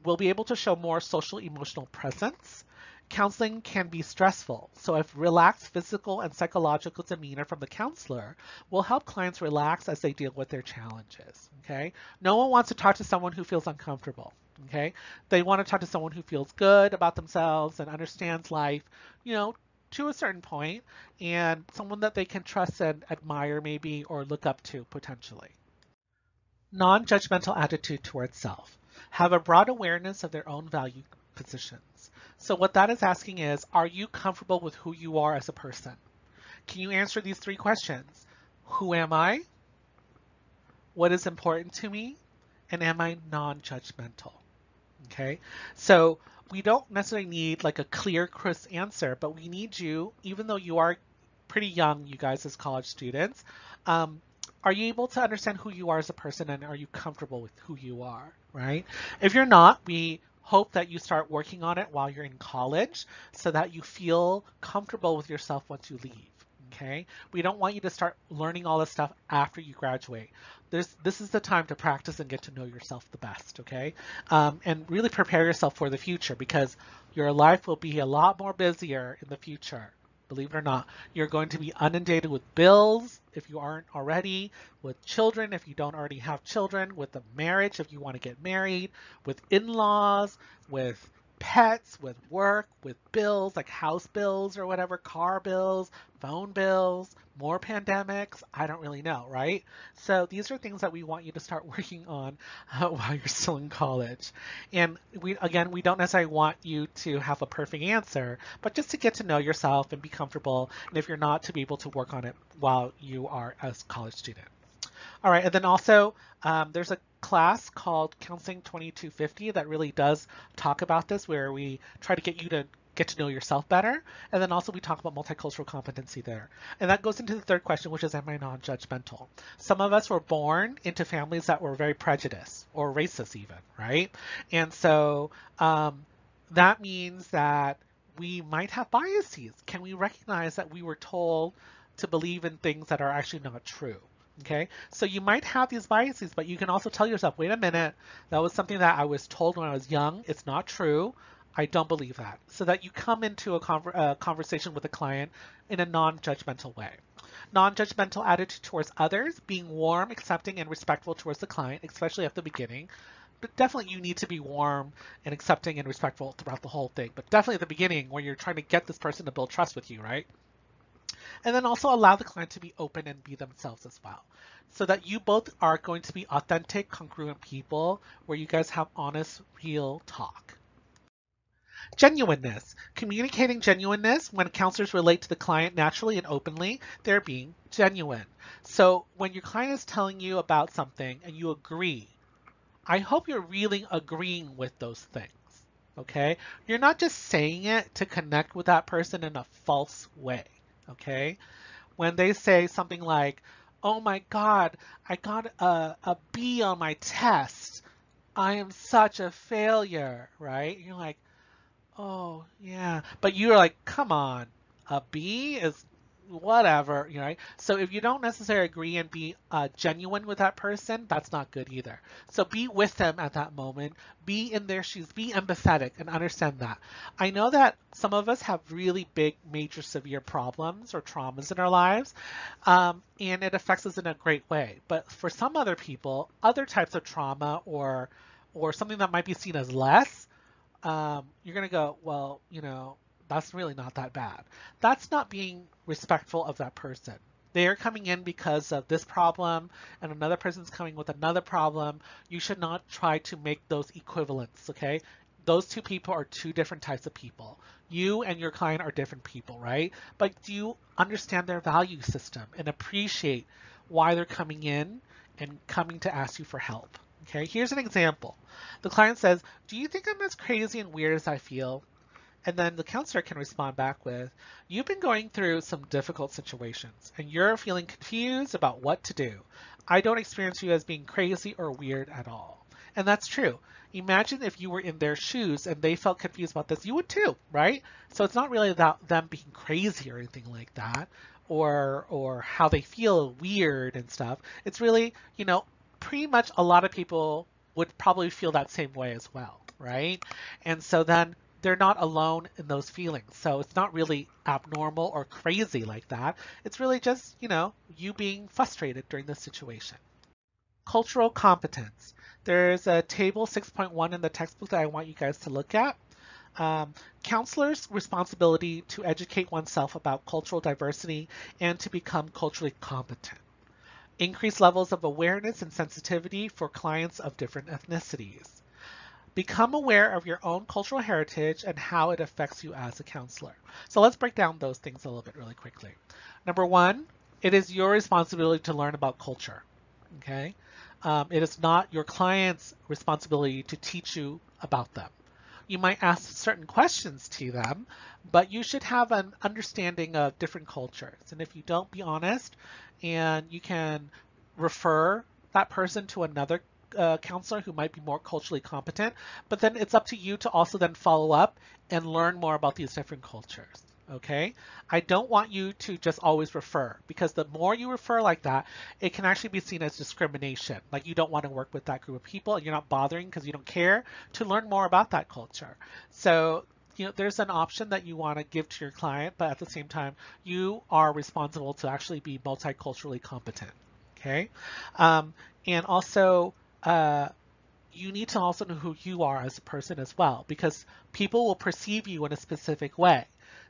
We'll be able to show more social emotional presence. Counseling can be stressful, so if relaxed physical and psychological demeanor from the counselor will help clients relax as they deal with their challenges, okay? No one wants to talk to someone who feels uncomfortable, okay? They want to talk to someone who feels good about themselves and understands life, to a certain point, and someone that they can trust and admire maybe or look up to potentially. Non-judgmental attitude towards self. Have a broad awareness of their own value positions. So what that is asking is, are you comfortable with who you are as a person? Can you answer these three questions? Who am I? What is important to me? And am I non-judgmental? Okay, so we don't necessarily need like a clear, crisp answer, but we need you, even though you are pretty young, you guys as college students, are you able to understand who you are as a person and are you comfortable with who you are, right? If you're not, we hope that you start working on it while you're in college so that you feel comfortable with yourself once you leave. Okay, we don't want you to start learning all this stuff after you graduate. This is the time to practice and get to know yourself the best, okay? And really prepare yourself for the future because your life will be a lot more busier in the future. Believe it or not, you're going to be inundated with bills if you aren't already, with children if you don't already have children, with a marriage if you want to get married, with in-laws, with pets, with work, with bills like house bills or whatever, car bills, phone bills, more pandemics. I don't really know, right? So these are things that we want you to start working on while you're still in college. And we don't necessarily want you to have a perfect answer, but just to get to know yourself and be comfortable. And if you're not, to be able to work on it while you are a college student. All right, and then also there's a class called Counseling 2250 that really does talk about this, where we try to get you to get to know yourself better. And then also we talk about multicultural competency there. And that goes into the third question, which is, am I non-judgmental? Some of us were born into families that were very prejudiced or racist even, right? And so that means that we might have biases. Can we recognize that we were told to believe in things that are actually not true? Okay, so you might have these biases, but you can also tell yourself, wait a minute, that was something that I was told when I was young. It's not true. I don't believe that. So that you come into a conversation with a client in a non-judgmental way. Non-judgmental attitude towards others, being warm, accepting, and respectful towards the client, especially at the beginning. But definitely you need to be warm and accepting and respectful throughout the whole thing. But definitely at the beginning where you're trying to get this person to build trust with you, right? And then also allow the client to be open and be themselves as well. So that you both are going to be authentic, congruent people where you guys have honest, real talk. Genuineness. Communicating genuineness. When counselors relate to the client naturally and openly, they're being genuine. So when your client is telling you about something and you agree, I hope you're really agreeing with those things. Okay? You're not just saying it to connect with that person in a false way. Okay? When they say something like, oh my God, I got a B on my test. I am such a failure, right? You're like, oh yeah. But you're like, come on, a B is whatever, right? So if you don't necessarily agree and be genuine with that person, that's not good either. So be with them at that moment, be in their shoes, be empathetic and understand that. I know that some of us have really big, major, severe problems or traumas in our lives, and it affects us in a great way. But for some other people, other types of trauma or something that might be seen as less, you're going to go, well, that's really not that bad. That's not being respectful of that person. They are coming in because of this problem and another person's coming with another problem. You should not try to make those equivalents, okay? Those two people are two different types of people. You and your client are different people, right? But do you understand their value system and appreciate why they're coming in and coming to ask you for help. Okay, here's an example. The client says, "Do you think I'm as crazy and weird as I feel?" And then the counselor can respond back with, "You've been going through some difficult situations and you're feeling confused about what to do. I don't experience you as being crazy or weird at all." And that's true. Imagine if you were in their shoes and they felt confused about this, you would too, right? So it's not really about them being crazy or anything like that, or how they feel weird and stuff. It's really, pretty much a lot of people would probably feel that same way as well, right? And so then they're not alone in those feelings. So it's not really abnormal or crazy like that. It's really just, you being frustrated during this situation. Cultural competence. There's a table 6.1 in the textbook that I want you guys to look at. Counselors' responsibility to educate oneself about cultural diversity and to become culturally competent. Increase levels of awareness and sensitivity for clients of different ethnicities. Become aware of your own cultural heritage and how it affects you as a counselor. So let's break down those things a little bit really quickly. Number one, it is your responsibility to learn about culture. Okay? It is not your client's responsibility to teach you about them. You might ask certain questions to them, but you should have an understanding of different cultures. And if you don't, be honest, and you can refer that person to another counselor who might be more culturally competent, but then it's up to you to also then follow up and learn more about these different cultures. Okay, I don't want you to just always refer, because the more you refer like that, it can actually be seen as discrimination. Like you don't want to work with that group of people and you're not bothering because you don't care to learn more about that culture. So, there's an option that you want to give to your client, but at the same time, you are responsible to actually be multiculturally competent. Okay, and also, you need to also know who you are as a person as well, because people will perceive you in a specific way.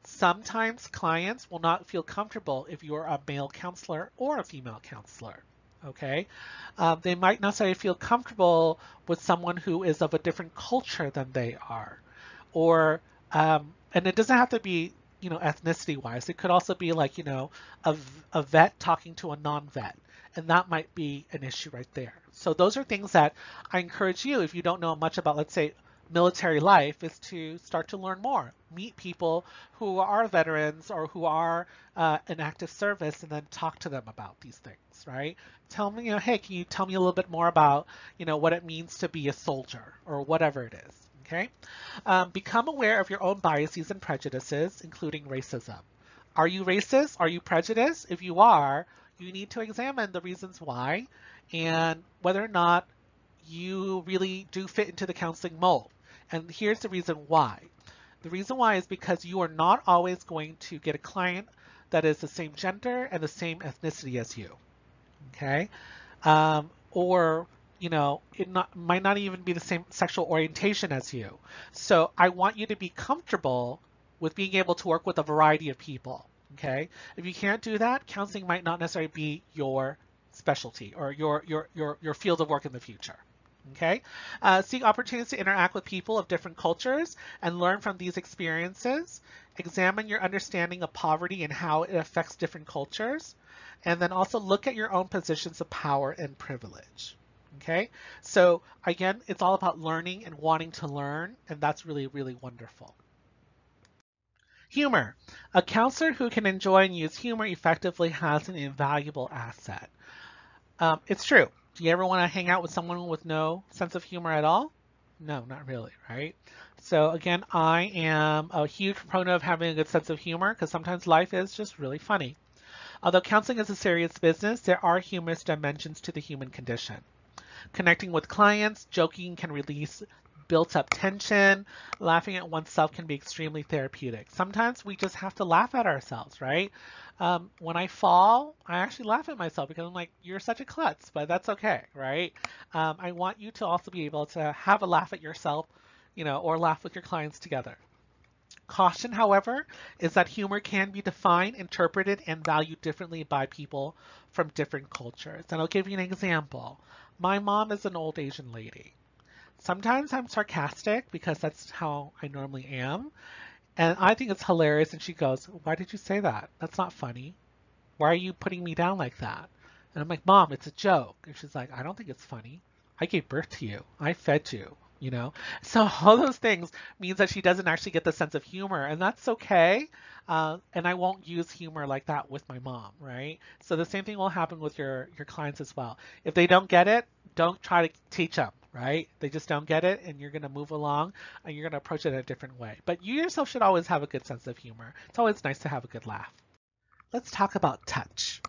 Sometimes clients will not feel comfortable if you're a male counselor or a female counselor. Okay, they might not necessarily feel comfortable with someone who is of a different culture than they are, or and it doesn't have to be ethnicity wise. It could also be like a vet talking to a non-vet, and that might be an issue right there. So those are things that I encourage you, if you don't know much about, let's say, military life, is to start to learn more. Meet people who are veterans or who are in active service, and then talk to them about these things, right? Tell me, hey, can you tell me a little bit more about, what it means to be a soldier or whatever it is, okay? Become aware of your own biases and prejudices, including racism. Are you racist? Are you prejudiced? If you are, you need to examine the reasons why and whether or not you really do fit into the counseling mold. And here's the reason why. The reason why is because you are not always going to get a client that is the same gender and the same ethnicity as you. Okay? Or might not even be the same sexual orientation as you. So I want you to be comfortable with being able to work with a variety of people. Okay? If you can't do that, counseling might not necessarily be your specialty or your field of work in the future. Okay? Seek opportunities to interact with people of different cultures and learn from these experiences. Examine your understanding of poverty and how it affects different cultures. And then also look at your own positions of power and privilege. Okay? So again, it's all about learning and wanting to learn, and that's really, really wonderful. Humor. A counselor who can enjoy and use humor effectively has an invaluable asset. It's true. Do you ever want to hang out with someone with no sense of humor at all? No, not really, right? So again, I am a huge proponent of having a good sense of humor, because sometimes life is just really funny. Although counseling is a serious business, there are humorous dimensions to the human condition. Connecting with clients, joking can release built up tension. Laughing at oneself can be extremely therapeutic. Sometimes we just have to laugh at ourselves, right? When I fall, I actually laugh at myself because I'm like, you're such a klutz, but that's okay, right? I want you to also be able to have a laugh at yourself, or laugh with your clients together. Caution, however, is that humor can be defined, interpreted, and valued differently by people from different cultures. And I'll give you an example. My mom is an old Asian lady. Sometimes I'm sarcastic because that's how I normally am. And I think it's hilarious. And she goes, "Why did you say that? That's not funny. Why are you putting me down like that?" And I'm like, Mom, it's a joke. And she's like, I don't think it's funny. I gave birth to you. I fed you, you know? So all those things means that she doesn't actually get the sense of humor, and that's okay. And I won't use humor like that with my mom, right? So the same thing will happen with your clients as well. If they don't get it, don't try to teach them, right? They just don't get it, and you're going to move along, and you're going to approach it in a different way. But you yourself should always have a good sense of humor. It's always nice to have a good laugh. Let's talk about touch.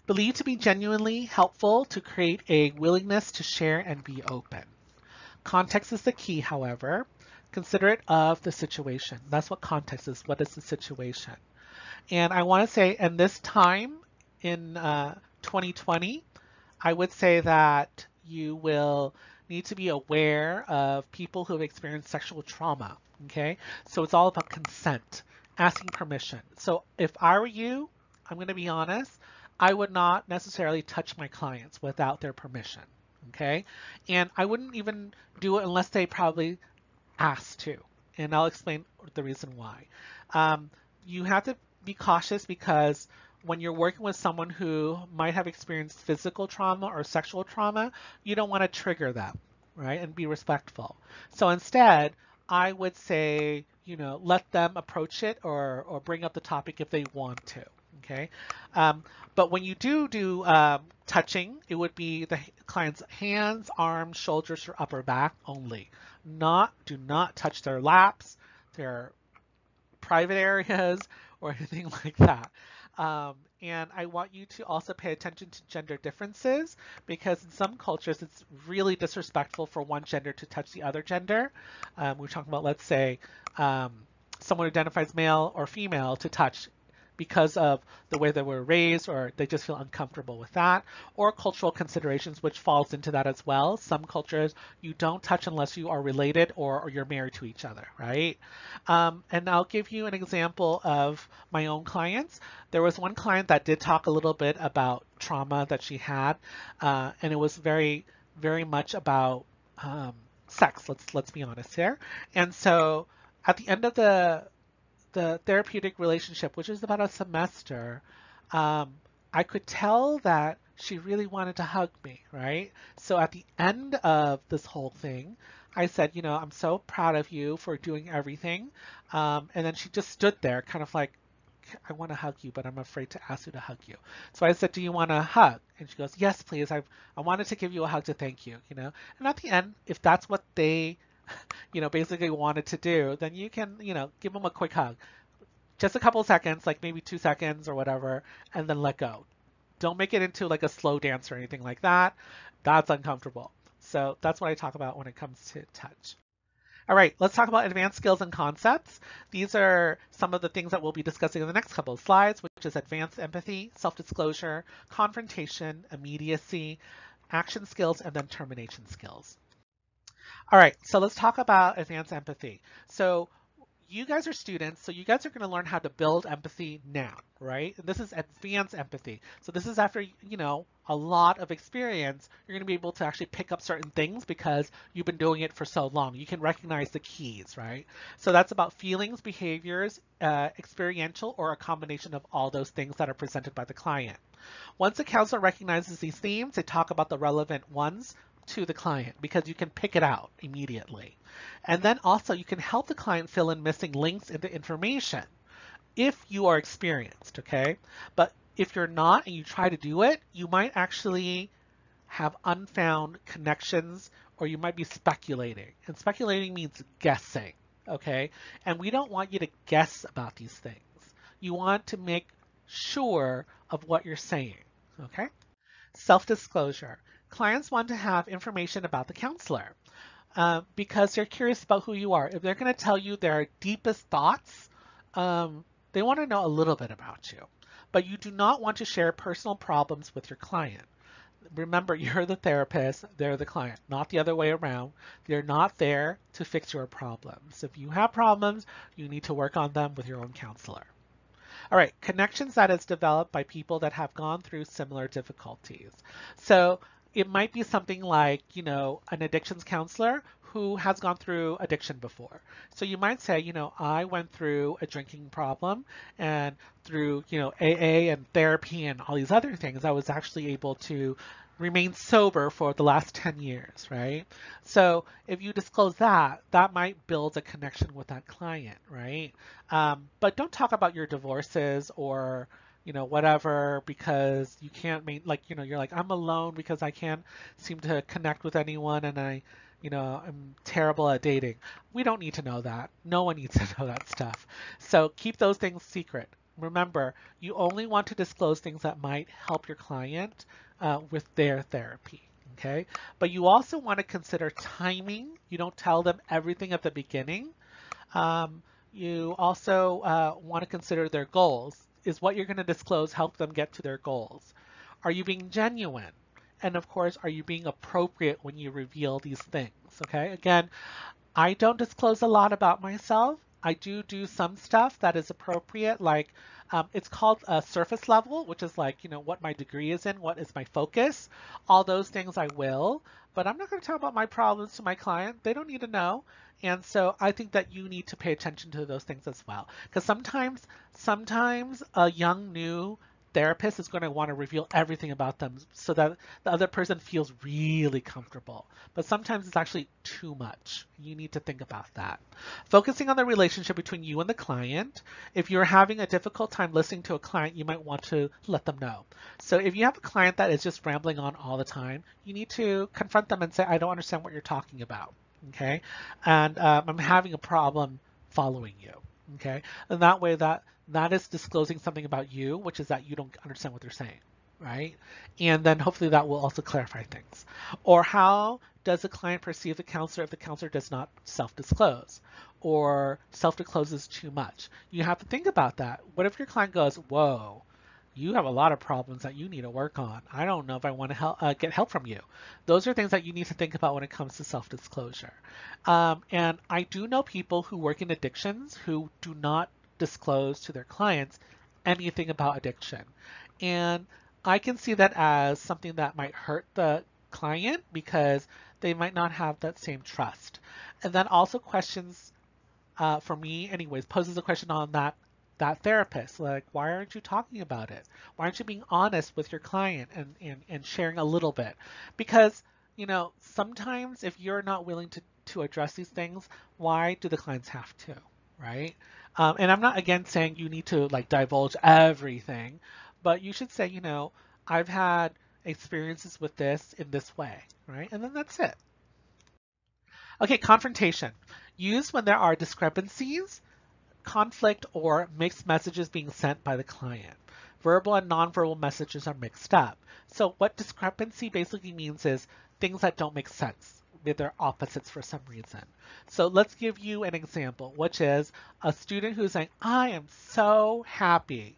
Believed to be genuinely helpful to create a willingness to share and be open. Context is the key, however. Considerate of the situation. That's what context is. What is the situation? And I want to say, in this time in 2020, I would say that you will need to be aware of people who have experienced sexual trauma. Okay, so it's all about consent, asking permission. So if I were you, I'm going to be honest, I would not necessarily touch my clients without their permission. Okay, and I wouldn't even do it unless they probably asked to. And I'll explain the reason why. You have to be cautious because when you're working with someone who might have experienced physical trauma or sexual trauma, you don't want to trigger them, right? And be respectful. So instead, I would say, let them approach it or bring up the topic if they want to. Okay. But when you do touching, it would be the client's hands, arms, shoulders, or upper back only. Do not touch their laps, their private areas, or anything like that. And I want you to also pay attention to gender differences because in some cultures it's really disrespectful for one gender to touch the other gender. We're talking about, let's say, someone who identifies male or female to touch because of the way they were raised or they just feel uncomfortable with that, or cultural considerations, which falls into that as well. Some cultures, you don't touch unless you are related or you're married to each other, right? And I'll give you an example of my own clients. There was one client that did talk a little bit about trauma that she had, and it was very, very much about sex, let's be honest here. And so at the end of the therapeutic relationship, which is about a semester, I could tell that she really wanted to hug me, right? So at the end of this whole thing, I said, I'm so proud of you for doing everything. And then she just stood there kind of like, I want to hug you, but I'm afraid to ask you to hug you. So I said, do you want a hug? And she goes, yes, please. I wanted to give you a hug to thank you, And at the end, if that's what they basically wanted to do, then you can, give them a quick hug. Just a couple of seconds, like maybe 2 seconds or whatever, and then let go. Don't make it into like a slow dance or anything like that. That's uncomfortable. So that's what I talk about when it comes to touch. All right, let's talk about advanced skills and concepts. These are some of the things that we'll be discussing in the next couple of slides, which is advanced empathy, self-disclosure, confrontation, immediacy, action skills, and then termination skills. All right, so let's talk about advanced empathy. So you guys are students, so you guys are going to learn how to build empathy now, right? And this is advanced empathy. So this is after, a lot of experience, you're going to be able to actually pick up certain things because you've been doing it for so long. You can recognize the keys, right? So that's about feelings, behaviors, experiential, or a combination of all those things that are presented by the client. Once a counselor recognizes these themes, they talk about the relevant ones to the client because you can pick it out immediately. And then also you can help the client fill in missing links in the information if you are experienced, okay? But if you're not and you try to do it, you might actually have unfound connections or you might be speculating. And speculating means guessing, okay? And we don't want you to guess about these things. You want to make sure of what you're saying, okay? Self-disclosure. Clients want to have information about the counselor because they're curious about who you are. If they're going to tell you their deepest thoughts, they want to know a little bit about you. But you do not want to share personal problems with your client. Remember, you're the therapist, they're the client, not the other way around. They're not there to fix your problems. If you have problems, you need to work on them with your own counselor. All right, connections that is developed by people that have gone through similar difficulties. So it might be something like, an addictions counselor who has gone through addiction before. So you might say, I went through a drinking problem, and through, AA and therapy and all these other things, I was actually able to remain sober for the last 10 years, right? So if you disclose that, that might build a connection with that client, right? But don't talk about your divorces or whatever, because you can't you're like, I'm alone because I can't seem to connect with anyone, and I'm terrible at dating. We don't need to know that. No one needs to know that stuff. So keep those things secret. Remember, you only want to disclose things that might help your client with their therapy. Okay. But you also want to consider timing. You don't tell them everything at the beginning. You also want to consider their goals. Is what you're going to disclose help them get to their goals? Are you being genuine? And of course, are you being appropriate when you reveal these things? Okay, again, I don't disclose a lot about myself. I do some stuff that is appropriate, like it's called a surface level, which is like, what my degree is in, what is my focus. All those things I will, but I'm not going to talk about my problems to my client. They don't need to know. And so I think that you need to pay attention to those things as well. Because sometimes a young, new therapist is going to want to reveal everything about them so that the other person feels really comfortable. But sometimes it's actually too much. You need to think about that. Focusing on the relationship between you and the client. If you're having a difficult time listening to a client, you might want to let them know. So if you have a client that is just rambling on all the time, you need to confront them and say, I don't understand what you're talking about. Okay. And I'm having a problem following you. Okay. And that way that is disclosing something about you, which is that you don't understand what they're saying, right? And then hopefully that will also clarify things. Or how does the client perceive the counselor if the counselor does not self-disclose or self-discloses too much? You have to think about that. What if your client goes, whoa, you have a lot of problems that you need to work on. I don't know if I want to get help from you. Those are things that you need to think about when it comes to self-disclosure. And I do know people who work in addictions who do not disclose to their clients anything about addiction. And I can see that as something that might hurt the client because they might not have that same trust. And that also questions, for me anyways, poses a question on that therapist. Like, why aren't you talking about it? Why aren't you being honest with your client and sharing a little bit? Because, sometimes if you're not willing to address these things, why do the clients have to, right? And I'm not, again, saying you need to like divulge everything, but you should say, I've had experiences with this in this way, right? And then that's it. Okay, confrontation. Used when there are discrepancies, conflict, or mixed messages being sent by the client. Verbal and nonverbal messages are mixed up. So what discrepancy basically means is things that don't make sense. They're opposites for some reason. So let's give you an example, which is a student who's saying, I am so happy.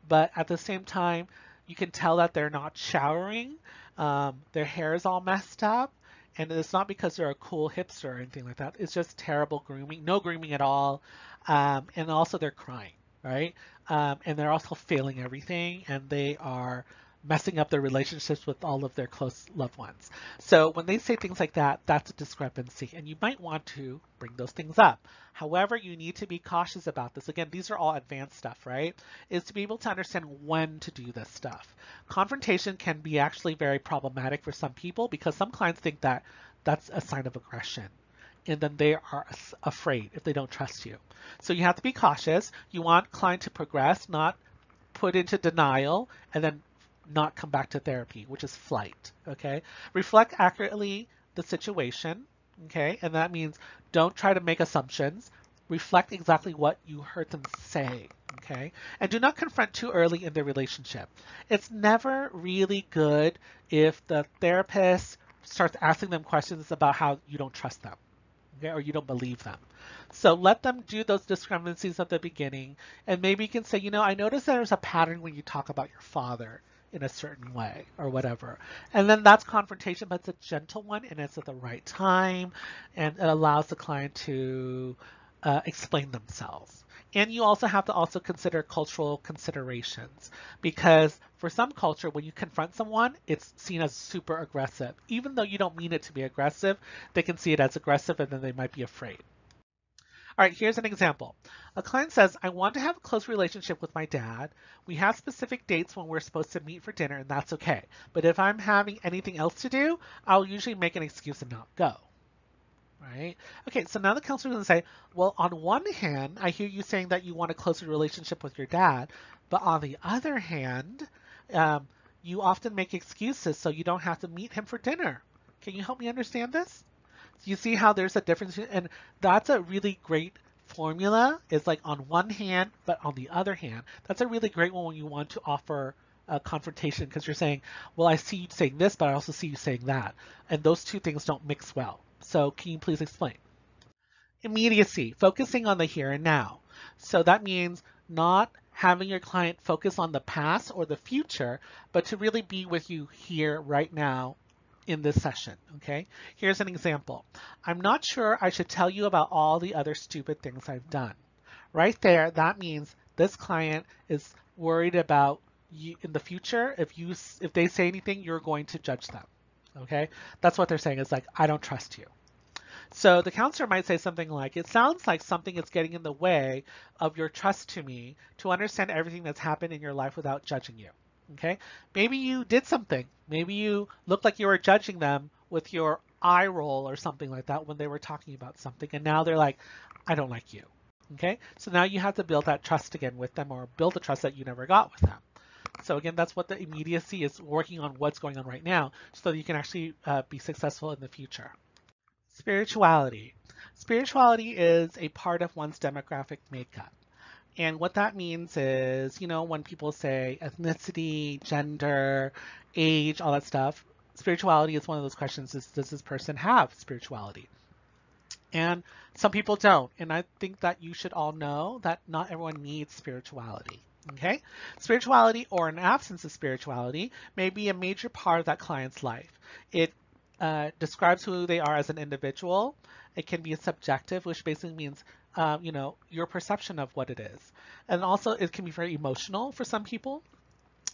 But at the same time, you can tell that they're not showering. Their hair is all messed up. And it's not because they're a cool hipster or anything like that. It's just terrible grooming, no grooming at all. And also they're crying, right? And they're also failing everything, and they are messing up their relationships with all of their close loved ones. So when they say things like that, that's a discrepancy, and you might want to bring those things up. However, you need to be cautious about this. Again, these are all advanced stuff, right? Is to be able to understand when to do this stuff. Confrontation can be actually very problematic for some people because some clients think that that's a sign of aggression. And then they are afraid if they don't trust you. So you have to be cautious. You want client to progress, not put into denial, and then not come back to therapy, which is flight, okay? Reflect accurately the situation, okay? And that means don't try to make assumptions. Reflect exactly what you heard them say, okay? And do not confront too early in the relationship. It's never really good if the therapist starts asking them questions about how you don't trust them. Okay, or you don't believe them. So let them do those discrepancies at the beginning, and maybe you can say, I noticed there's a pattern when you talk about your father in a certain way or whatever. And then that's confrontation, but it's a gentle one and it's at the right time, and it allows the client to explain themselves. And you also have to also consider cultural considerations because for some culture, when you confront someone, it's seen as super aggressive. Even though you don't mean it to be aggressive, they can see it as aggressive and then they might be afraid. All right, here's an example. A client says, I want to have a close relationship with my dad. We have specific dates when we're supposed to meet for dinner, and that's okay. But if I'm having anything else to do, I'll usually make an excuse and not go. Right? Okay, so now the counselor is going to say, well, on one hand, I hear you saying that you want a closer relationship with your dad, but on the other hand, um, you often make excuses so you don't have to meet him for dinner. Can you help me understand this? You see how there's a difference, and that's a really great formula. It's like on one hand, but on the other hand, that's a really great one when you want to offer a confrontation because you're saying, well, I see you saying this, but I also see you saying that. And those two things don't mix well. So can you please explain? Immediacy, focusing on the here and now. So that means not having your client focus on the past or the future, but to really be with you here right now in this session, okay? Here's an example. I'm not sure I should tell you about all the other stupid things I've done. Right there, that means this client is worried about you in the future. If they say anything, you're going to judge them, okay? That's what they're saying is like, I don't trust you. So the counselor might say something like, it sounds like something is getting in the way of your trust to me to understand everything that's happened in your life without judging you. Okay? Maybe you did something. Maybe you looked like you were judging them with your eye roll or something like that when they were talking about something. And now they're like, I don't like you. Okay? So now you have to build that trust again with them or build the trust that you never got with them. So again, that's what the immediacy is, working on what's going on right now so that you can actually be successful in the future. Spirituality. Spirituality is a part of one's demographic makeup. And what that means is, when people say ethnicity, gender, age, all that stuff, spirituality is one of those questions is, does this person have spirituality? And some people don't. And I think that you should all know that not everyone needs spirituality. Okay? Spirituality or an absence of spirituality may be a major part of that client's life. It describes who they are as an individual. It can be subjective, which basically means, your perception of what it is. And also it can be very emotional for some people.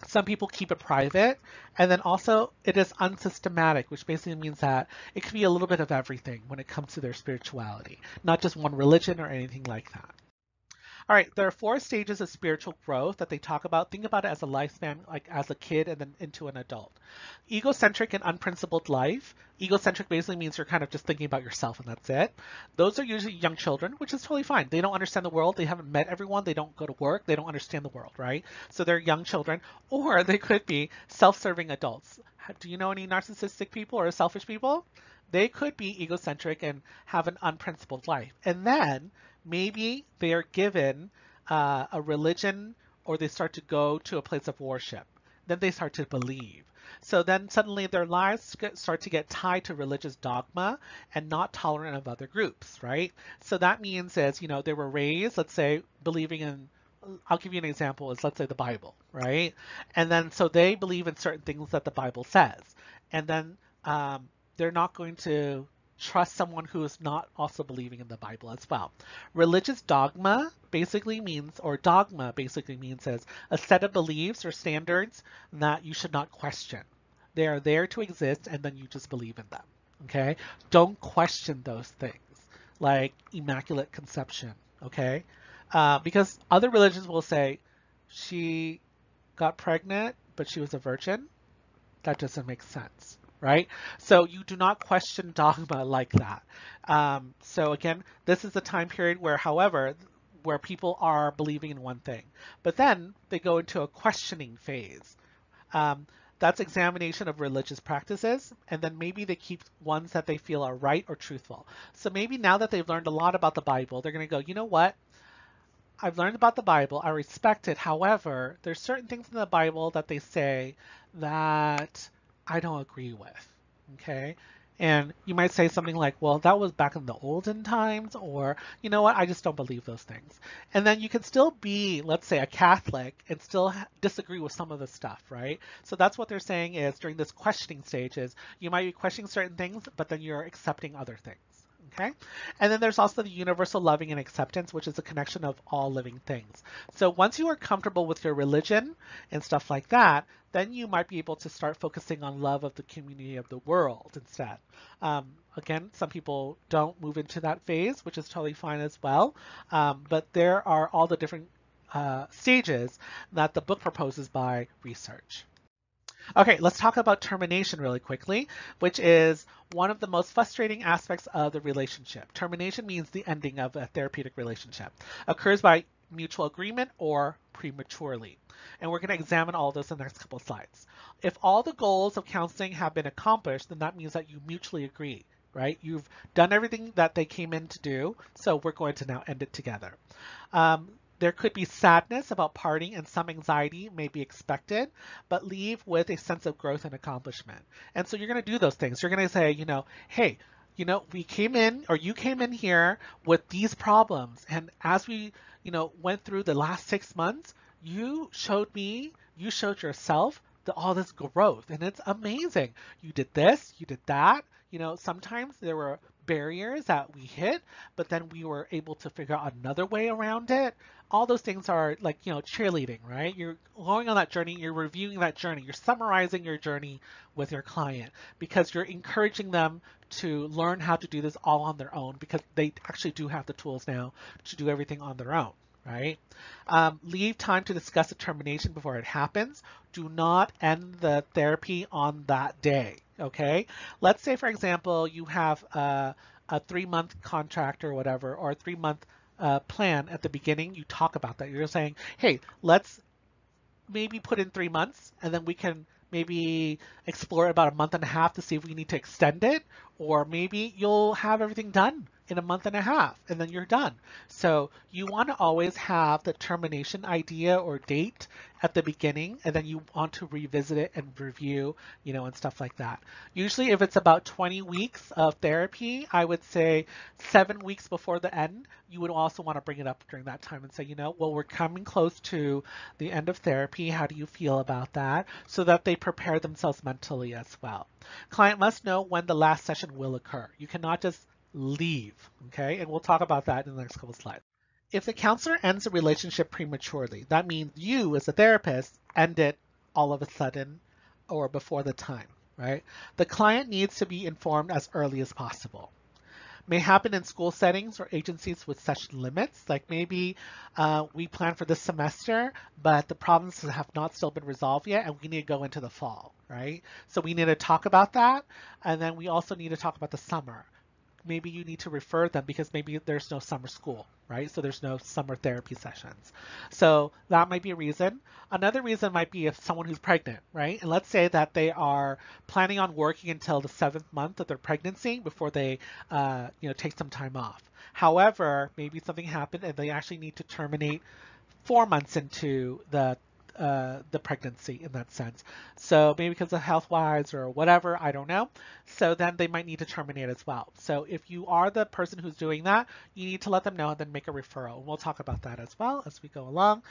Some people keep it private. And then also it is unsystematic, which basically means that it can be a little bit of everything when it comes to their spirituality, not just one religion or anything like that. All right, there are 4 stages of spiritual growth that they talk about. Think about it as a lifespan, like as a kid and then into an adult. Egocentric and unprincipled life. Egocentric basically means you're kind of just thinking about yourself and that's it. Those are usually young children, which is totally fine. They don't understand the world. They haven't met everyone. They don't go to work. They don't understand the world, right? So they're young children. Or they could be self-serving adults. Do you know any narcissistic people or selfish people? They could be egocentric and have an unprincipled life. And then maybe they are given a religion or they start to go to a place of worship. Then they start to believe. So then suddenly their lives start to get tied to religious dogma and not tolerant of other groups, right? So that means is, they were raised, let's say, believing in, I'll give you an example, is let's say the Bible, right? And then so they believe in certain things that the Bible says. And then they're not going to trust someone who is not also believing in the Bible as well. Religious dogma basically means, or dogma basically means as a set of beliefs or standards that you should not question. They are there to exist and then you just believe in them, okay? Don't question those things, like immaculate conception, okay? Because other religions will say she got pregnant, but she was a virgin. That doesn't make sense. Right? So you do not question dogma like that. So again, this is a time period where, however, where people are believing in one thing, but then they go into a questioning phase. That's examination of religious practices, and then maybe they keep ones that they feel are right or truthful. So maybe now that they've learned a lot about the Bible, they're going to go, you know what? I've learned about the Bible. I respect it. However, there's certain things in the Bible that they say that I don't agree with. Okay. And you might say something like, well, that was back in the olden times, or, you know what, I just don't believe those things. And then you can still be, let's say, a Catholic and still disagree with some of the stuff, right? So that's what they're saying is during this questioning stage is you might be questioning certain things, but then you're accepting other things. Okay. And then there's also the universal loving and acceptance, which is a connection of all living things. So once you are comfortable with your religion and stuff like that, then you might be able to start focusing on love of the community of the world instead. Again, some people don't move into that phase, which is totally fine as well. But there are all the different stages that the book proposes by research. Okay, let's talk about termination really quickly, which is one of the most frustrating aspects of the relationship. Termination means the ending of a therapeutic relationship. Occurs by mutual agreement or prematurely. And we're going to examine all this in the next couple of slides. If all the goals of counseling have been accomplished, then that means that you mutually agree, right? You've done everything that they came in to do, so we're going to now end it together. There could be sadness about parting and some anxiety may be expected, but leave with a sense of growth and accomplishment. And so you're going to do those things. You're going to say, hey, we came in or you came in here with these problems. And as we, went through the last 6 months, you showed yourself all this growth and it's amazing. You did this, you did that. Sometimes there were barriers that we hit, but then we were able to figure out another way around it. All those things are like, cheerleading, right? You're going on that journey, you're reviewing that journey, you're summarizing your journey with your client because you're encouraging them to learn how to do this all on their own because they actually do have the tools now to do everything on their own. Right? Leave time to discuss the termination before it happens. Do not end the therapy on that day. Okay? Let's say, for example, you have a 3-month contract or whatever, or a 3-month plan at the beginning. You talk about that. You're saying, hey, let's maybe put in 3 months and then we can maybe explore about a month and a half to see if we need to extend it, or maybe you'll have everything done in a month and a half and then you're done. So you want to always have the termination idea or date at the beginning, and then you want to revisit it and review, and stuff like that. Usually if it's about 20 weeks of therapy, I would say 7 weeks before the end, you would also want to bring it up during that time and say, well, we're coming close to the end of therapy. How do you feel about that? So that they prepare themselves mentally as well. Client must know when the last session will occur. You cannot just leave, okay? And we'll talk about that in the next couple of slides. If the counselor ends a relationship prematurely, that means you as a therapist end it all of a sudden or before the time, right? The client needs to be informed as early as possible. May happen in school settings or agencies with session limits. Like maybe we plan for this semester, but the problems have not still been resolved yet, and we need to go into the fall, right? So we need to talk about that, and then we also need to talk about the summer. Maybe you need to refer them because maybe there's no summer school, right? So there's no summer therapy sessions. So that might be a reason. Another reason might be if someone who's pregnant, right? And let's say that they are planning on working until the 7th month of their pregnancy before they, take some time off. However, maybe something happened and they actually need to terminate 4 months into the pregnancy in that sense. So maybe because of health-wise or whatever, I don't know. So then they might need to terminate as well. So if you are the person who's doing that, you need to let them know and then make a referral. And we'll talk about that as well as we go along.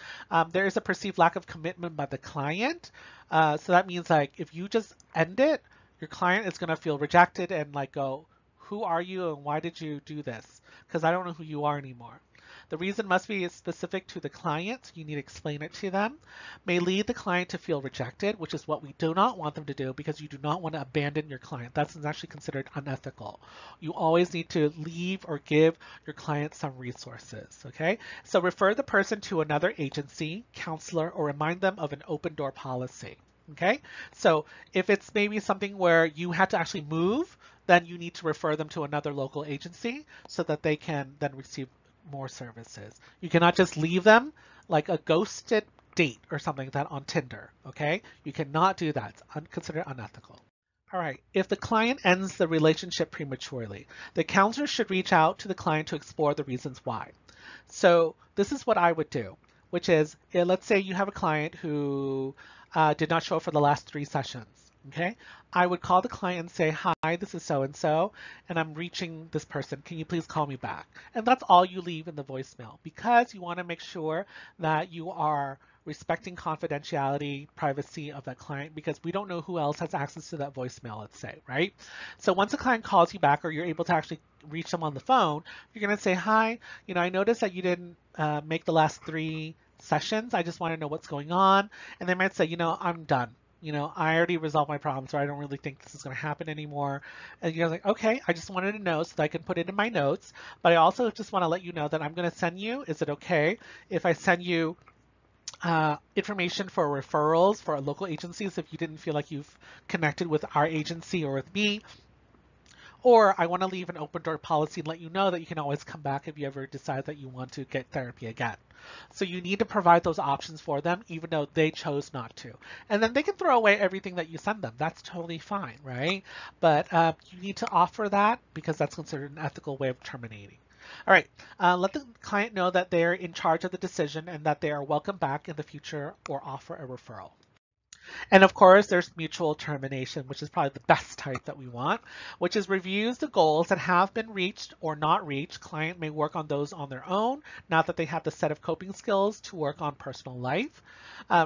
There is a perceived lack of commitment by the client. So that means like if you just end it, your client is going to feel rejected and like go, who are you and why did you do this? Because I don't know who you are anymore. The reason must be specific to the client. You need to explain it to them. May lead the client to feel rejected, which is what we do not want them to do because you do not want to abandon your client. That's actually considered unethical. You always need to leave or give your client some resources, okay? So refer the person to another agency, counselor, or remind them of an open door policy, okay? So if it's maybe something where you had to actually move, then you need to refer them to another local agency so that they can then receive more services. You cannot just leave them like a ghosted date or something like that on Tinder, okay? You cannot do that. It's considered unethical. All right, if the client ends the relationship prematurely, the counselor should reach out to the client to explore the reasons why. So this is what I would do, which is, let's say you have a client who did not show up for the last 3 sessions. Okay, I would call the client and say, hi, this is so-and-so, and I'm reaching this person. Can you please call me back? And that's all you leave in the voicemail because you want to make sure that you are respecting confidentiality, privacy of that client, because we don't know who else has access to that voicemail, let's say, right? So once a client calls you back or you're able to actually reach them on the phone, you're going to say, hi, I noticed that you didn't make the last 3 sessions. I just want to know what's going on. And they might say, I'm done. I already resolved my problem, so I don't really think this is going to happen anymore. And you're like, okay, I just wanted to know so that I can put it in my notes. But I also just want to let you know that I'm going to send you, is it okay if I send you information for referrals for our local agencies if you didn't feel like you've connected with our agency or with me? Or I want to leave an open door policy and let you know that you can always come back if you ever decide that you want to get therapy again. So you need to provide those options for them, even though they chose not to. And then they can throw away everything that you send them. That's totally fine, right? But you need to offer that because that's considered an ethical way of terminating. All right, let the client know that they're in charge of the decision and that they are welcome back in the future or offer a referral. And of course, there's mutual termination, which is probably the best type that we want, which is reviews the goals that have been reached or not reached. Client may work on those on their own, now that they have the set of coping skills to work on personal life.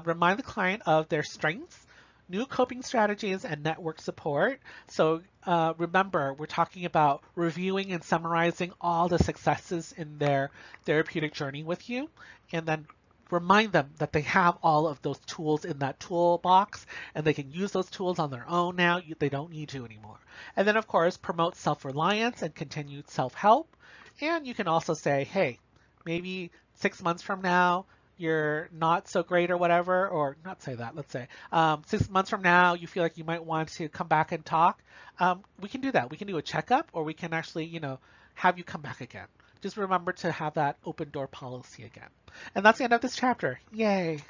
Remind the client of their strengths, new coping strategies, and network support. So remember, we're talking about reviewing and summarizing all the successes in their therapeutic journey with you, and then remind them that they have all of those tools in that toolbox and they can use those tools on their own now. They don't need to anymore. And then, of course, promote self-reliance and continued self-help. And you can also say, hey, maybe 6 months from now, you're not so great or whatever, or not say that, let's say 6 months from now, you feel like you might want to come back and talk. We can do that. We can do a checkup, or we can actually, have you come back again. Just remember to have that open door policy again. And that's the end of this chapter. Yay.